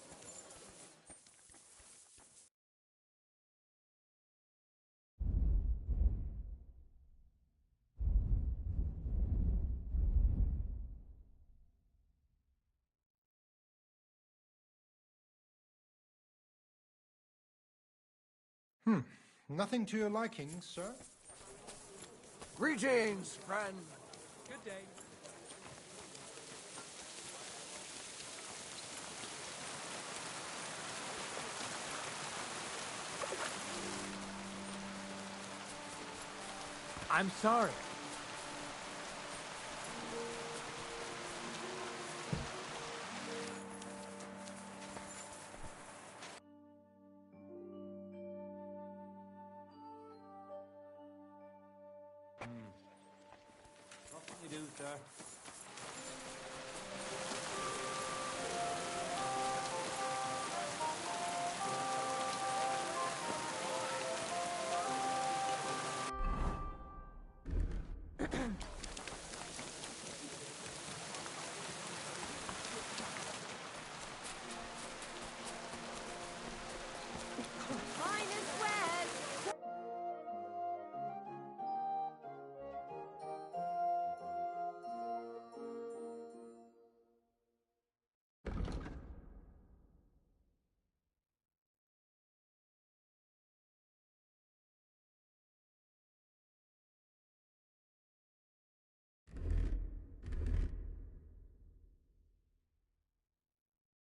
Nothing to your liking, sir? Greetings, friend. Good day. I'm sorry. What can you do, sir?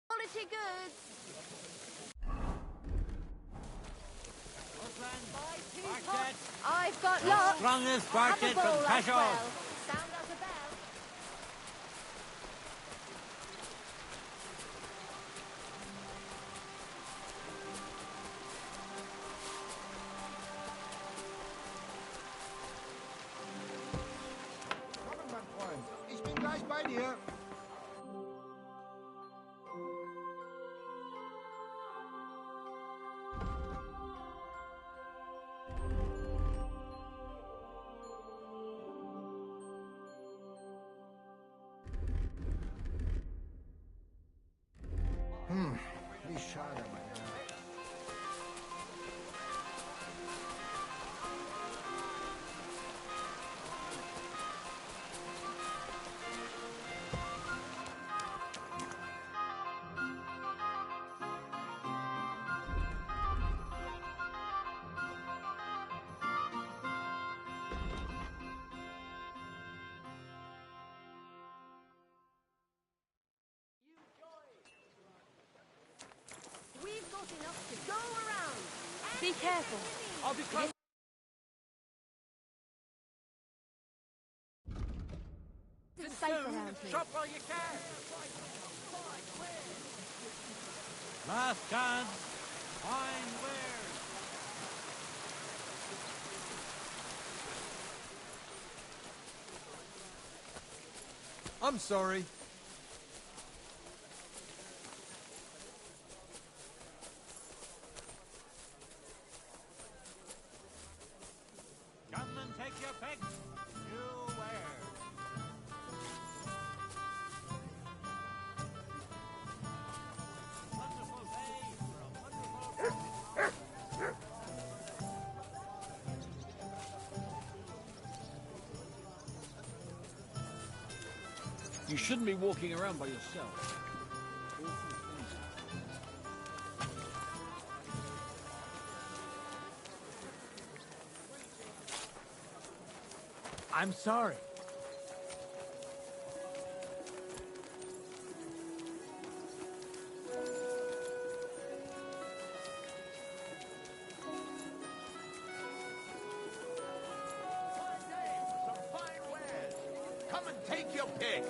Quality goods. I've got lots. Strongest Have a barket bowl from as Cashel. well. Sound as a bell. Be careful. I'll be close. It's safe around here. Shop while you can. Last chance. Fine wares. I'm sorry. Come and take your pick. New wares. Wonderful day for a wonderful... You shouldn't be walking around by yourself. I'm sorry. Come and take your pick.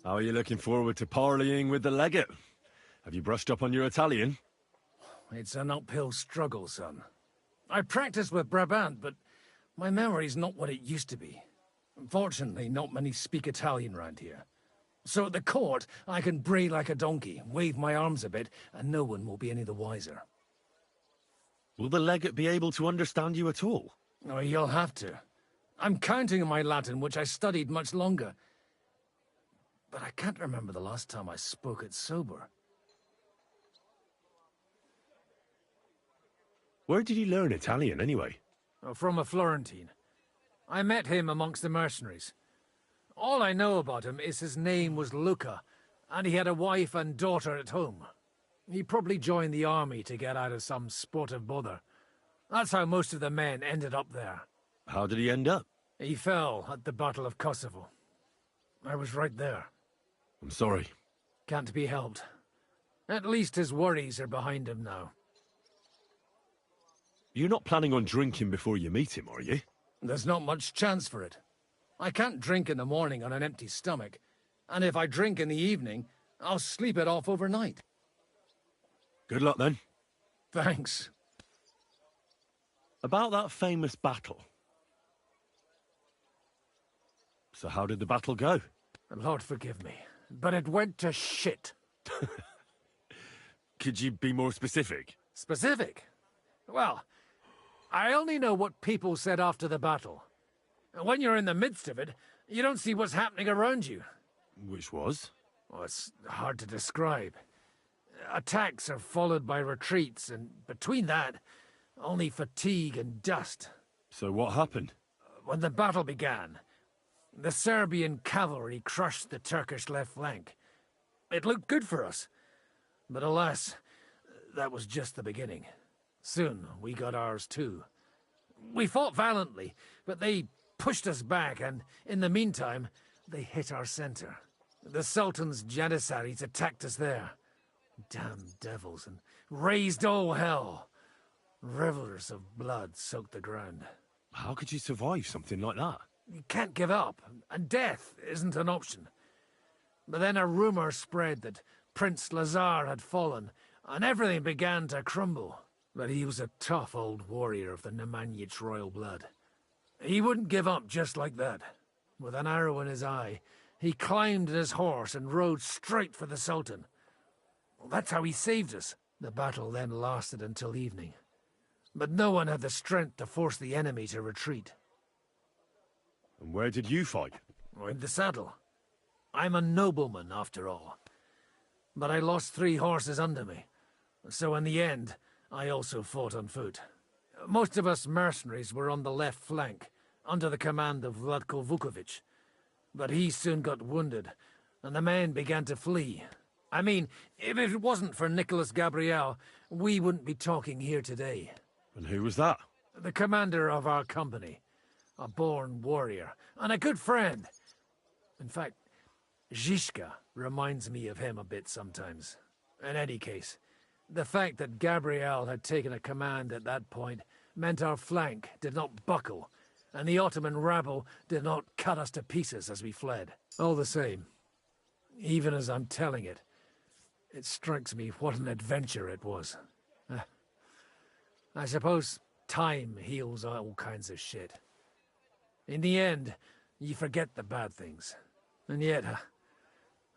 How are you looking forward to parleying with the legate? Have you brushed up on your Italian? It's an uphill struggle, son. I practiced with Brabant, but my memory's not what it used to be. Fortunately, not many speak Italian round here. So at the court, I can bray like a donkey, wave my arms a bit, and no one will be any the wiser. Will the legate be able to understand you at all? Oh, you'll have to. I'm counting on my Latin, which I studied much longer. But I can't remember the last time I spoke it sober. Where did you learn Italian, anyway? Oh, from a Florentine. I met him amongst the mercenaries. All I know about him is his name was Luca, and he had a wife and daughter at home. He probably joined the army to get out of some sportive bother. That's how most of the men ended up there. How did he end up? He fell at the Battle of Kosovo. I was right there. I'm sorry. Can't be helped. At least his worries are behind him now. You're not planning on drinking before you meet him, are you? There's not much chance for it. I can't drink in the morning on an empty stomach, and if I drink in the evening, I'll sleep it off overnight. Good luck, then. Thanks. About that famous battle. So how did the battle go? Lord forgive me, but it went to shit. Could you be more specific? Specific? Well, I only know what people said after the battle. When you're in the midst of it, you don't see what's happening around you. Which was? Oh, it's hard to describe. Attacks are followed by retreats, and between that, only fatigue and dust. So what happened? When the battle began, the Serbian cavalry crushed the Turkish left flank. It looked good for us, but alas, that was just the beginning. Soon, we got ours too. We fought valiantly, but they pushed us back, and in the meantime, they hit our center. The Sultan's Janissaries attacked us there. Damn devils, and raised all hell. Rivers of blood soaked the ground. How could you survive something like that? You can't give up, and death isn't an option. But then a rumor spread that Prince Lazar had fallen, and everything began to crumble. But he was a tough old warrior of the Nemanjic royal blood. He wouldn't give up just like that. With an arrow in his eye, he climbed his horse and rode straight for the Sultan. Well, that's how he saved us. The battle then lasted until evening. But no one had the strength to force the enemy to retreat. And where did you fight? In the saddle. I'm a nobleman, after all. But I lost 3 horses under me. So in the end, I also fought on foot. Most of us mercenaries were on the left flank, under the command of Vladko Vukovic. But he soon got wounded, and the men began to flee. I mean, if it wasn't for Nicholas Gabriel, we wouldn't be talking here today. And who was that? The commander of our company. A born warrior, and a good friend. In fact, Zizka reminds me of him a bit sometimes. In any case, the fact that Gabriel had taken a command at that point meant our flank did not buckle, and the Ottoman rabble did not cut us to pieces as we fled. All the same, even as I'm telling it, it strikes me what an adventure it was. I suppose time heals all kinds of shit. In the end, you forget the bad things. And yet,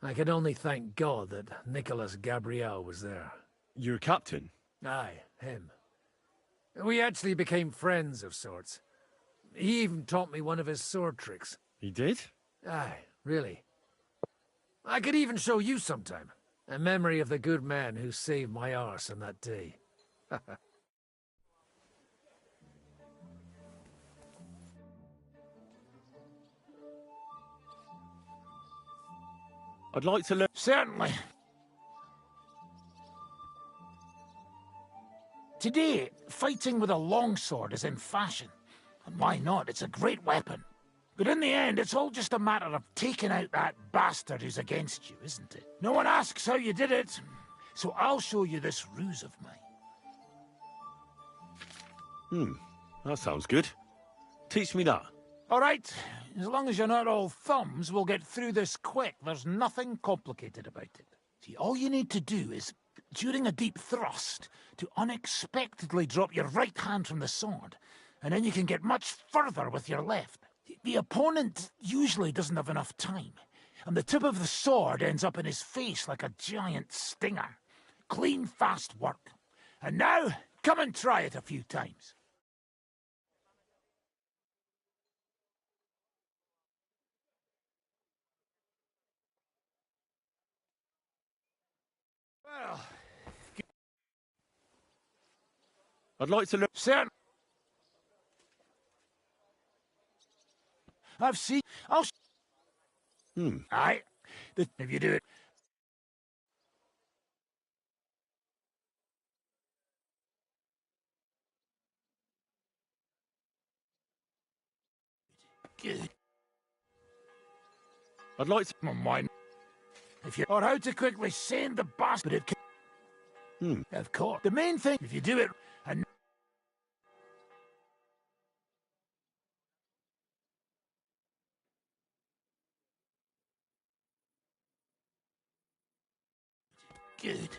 I can only thank God that Nicholas Gabriel was there. Your captain? Aye, him. We actually became friends of sorts. He even taught me one of his sword tricks. He did? Aye, really. I could even show you sometime. A memory of the good man who saved my arse on that day. I'd like to learn... Certainly. Today, fighting with a longsword is in fashion. And why not? It's a great weapon. But in the end, it's all just a matter of taking out that bastard who's against you, isn't it? No one asks how you did it, so I'll show you this ruse of mine. That sounds good. Teach me that. All right, as long as you're not all thumbs, we'll get through this quick. There's nothing complicated about it. See, all you need to do is, during a deep thrust, to unexpectedly drop your right hand from the sword, and then you can get much further with your left. The opponent usually doesn't have enough time, and the tip of the sword ends up in his face like a giant stinger. Clean, fast work. And now, come and try it a few times. Well, I'd like to learn... Certain. I've seen... I'll... Aye. If you do it... Good. I'd like to... Mine. If you... Or how to quickly send the bastard it can... Of course. The main thing, if you do it... And... Good.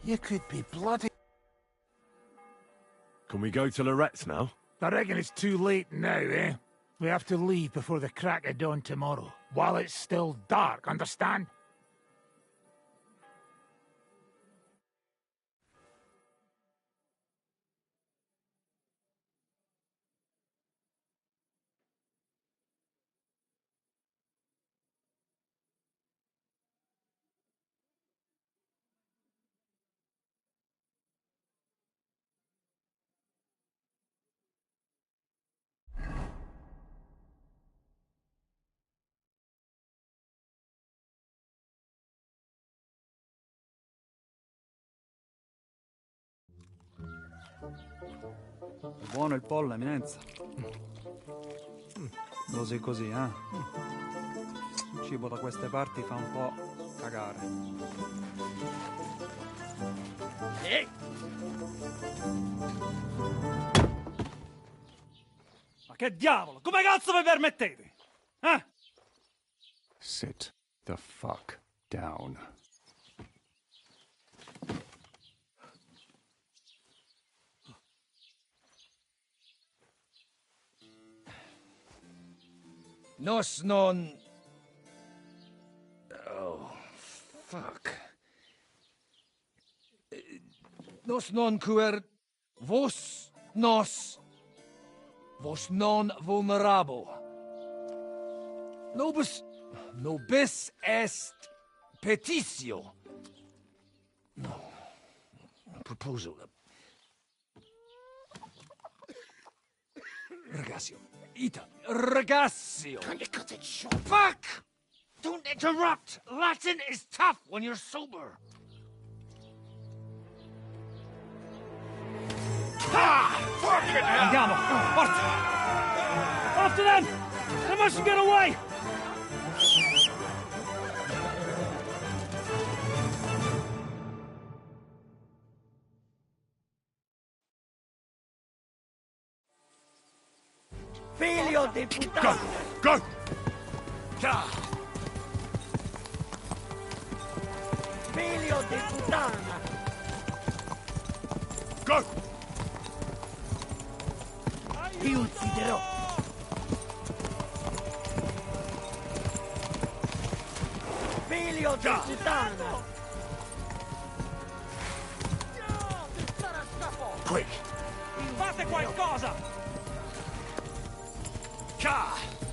You could be bloody... Can we go to Loretz now? I reckon it's too late now, eh? We have to leave before the crack of dawn tomorrow, while it's still dark, understand? Buono il pollo, eminenza. Così così, eh? Il cibo da queste parti fa un po' cagare. Ma che diavolo? Come cazzo vi permettete? Eh? Sit the fuck down. Nos non... Oh, fuck. Nos non quer... Vos nos... Vos non vulnerabo. Nobis est petitio. No. Proposal. Ragazio. Ita. Ragazio. Can you cut it short? Fuck! Don't interrupt! Latin is tough when you're sober. Ah! Fucking hell! Andiamo! Forza! After them! They mustn't get away! Figlio di puttana! Go! Figlio di puttana! Go! Ti ucciderò! Figlio di puttana! Quick! Fate qualcosa!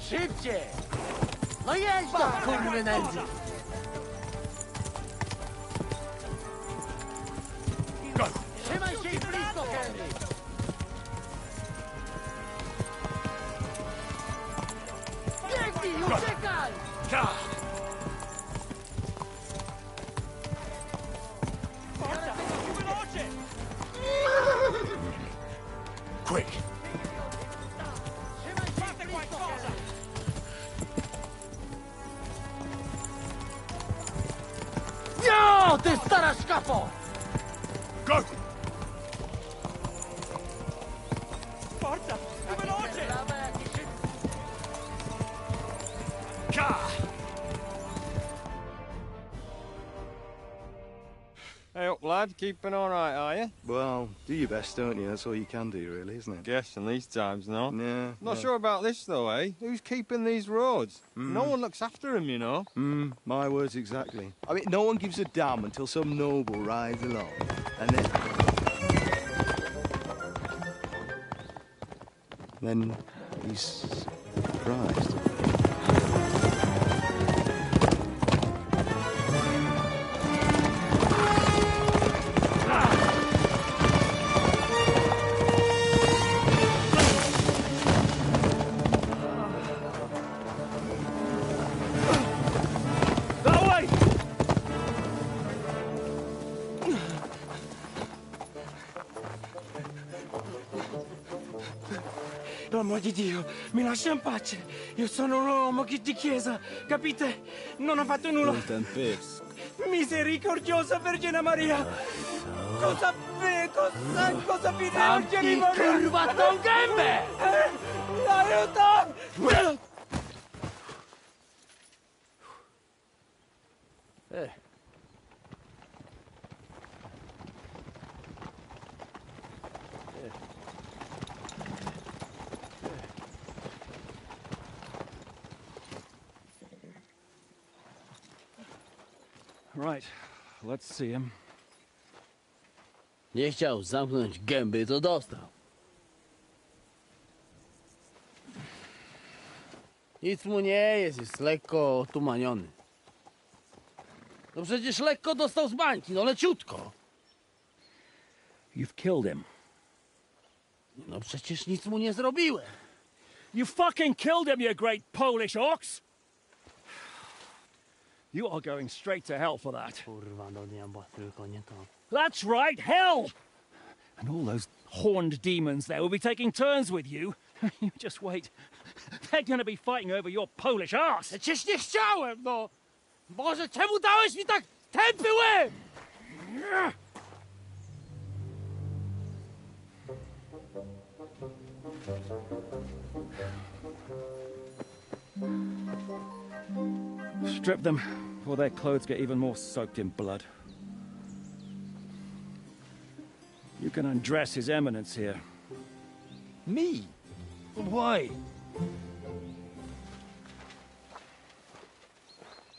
Szybciej! No jeżdża, kurwy nędzy! Trzymaj się i blisko, Henry! Biegnij, uciekaj! Quick! Fate qualcosa! No, ty stara szkafo! Go! Forza! Più veloce! Hey up, lad. Keeping all right, are you? Well, do your best, don't you? That's all you can do, really, isn't it? Guess in these times, no? Yeah. Not sure about this, though, eh? Who's keeping these roads? No one looks after them, you know. My words exactly. I mean, no one gives a damn until some noble rides along, and then he's surprised. Per amor di Dio, mi lascia in pace. Io sono un uomo di chiesa, capite? Non ho fatto nulla. Misericordiosa Vergine Maria. Cosa vi devo chiedere? Curvato un gambe! Aiuto! Right, let's see him. Nie chciał zamknąć gęby, to dostał. Nic mu nie jest lekko otumaniony. No przecież lekko dostał z bańki, no leciutko. You've killed him. No przecież nic mu nie zrobiłem. You fucking killed him, you great Polish ox! You are going straight to hell for that. Kurwa, do diabła, tylko nie to. That's right, hell! And all those horned demons there will be taking turns with you. You just wait. They're gonna be fighting over your Polish arse. Przecież nie chciałem, no! Boże, czemu dałeś mi tak tępy łeb? Strip them, or their clothes get even more soaked in blood. You can undress His Eminence here. Me? Why?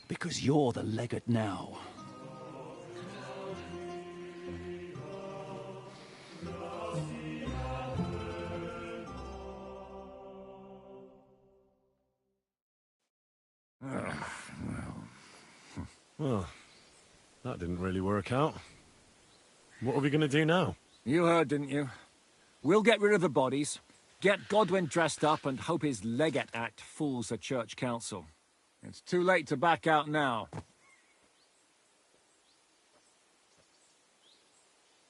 Because you're the legate now. Well, that didn't really work out. What are we going to do now? You heard, didn't you? We'll get rid of the bodies, get Godwin dressed up, and hope his Legate Act fools the Church Council. It's too late to back out now.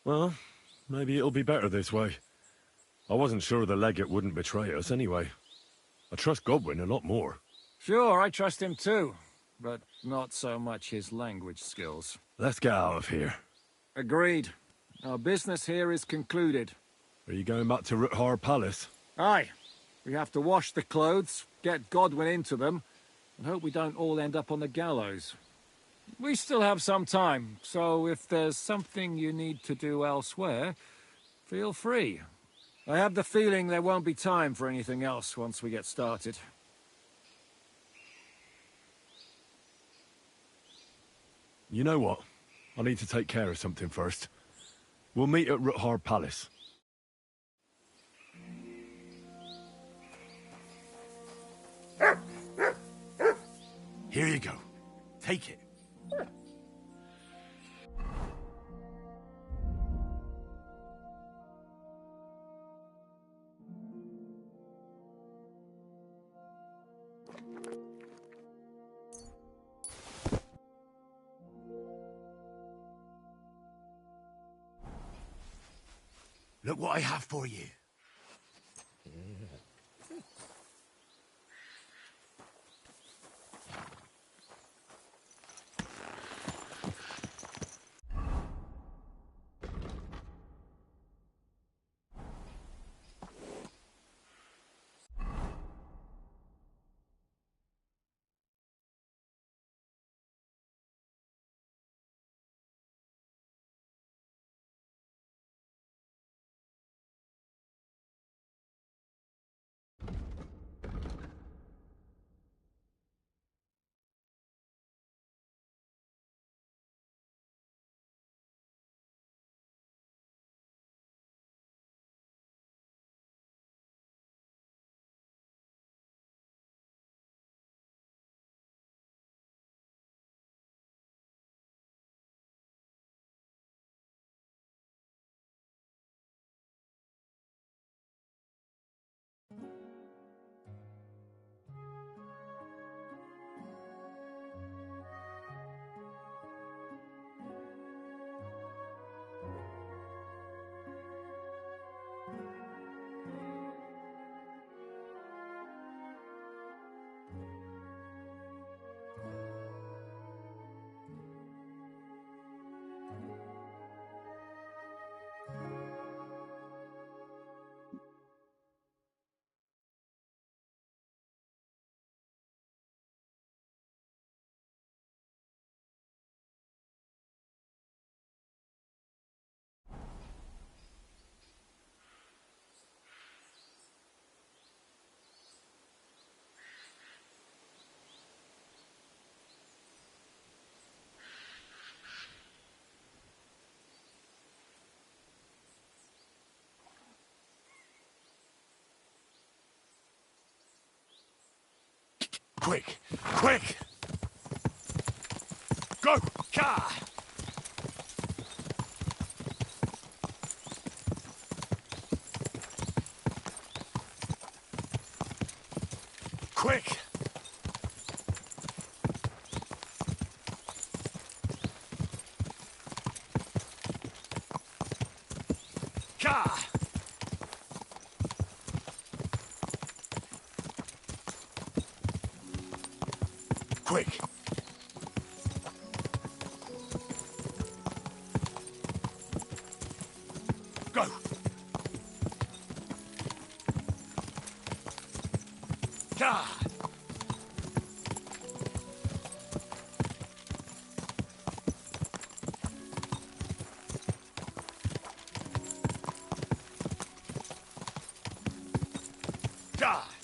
Well, maybe it'll be better this way. I wasn't sure the legate wouldn't betray us anyway. I trust Godwin a lot more. Sure, I trust him too, but not so much his language skills. Let's get out of here. Agreed. Our business here is concluded. Are you going back to Ruthar Palace? Aye. We have to wash the clothes, get Godwin into them, and hope we don't all end up on the gallows. We still have some time, so if there's something you need to do elsewhere, feel free. I have the feeling there won't be time for anything else once we get started. You know what? I need to take care of something first. We'll meet at Ruthar Palace. Here you go. Take it. Look what I have for you. Quick! Quick! Go! Car! Quick! Car! Quick! Go! God! God!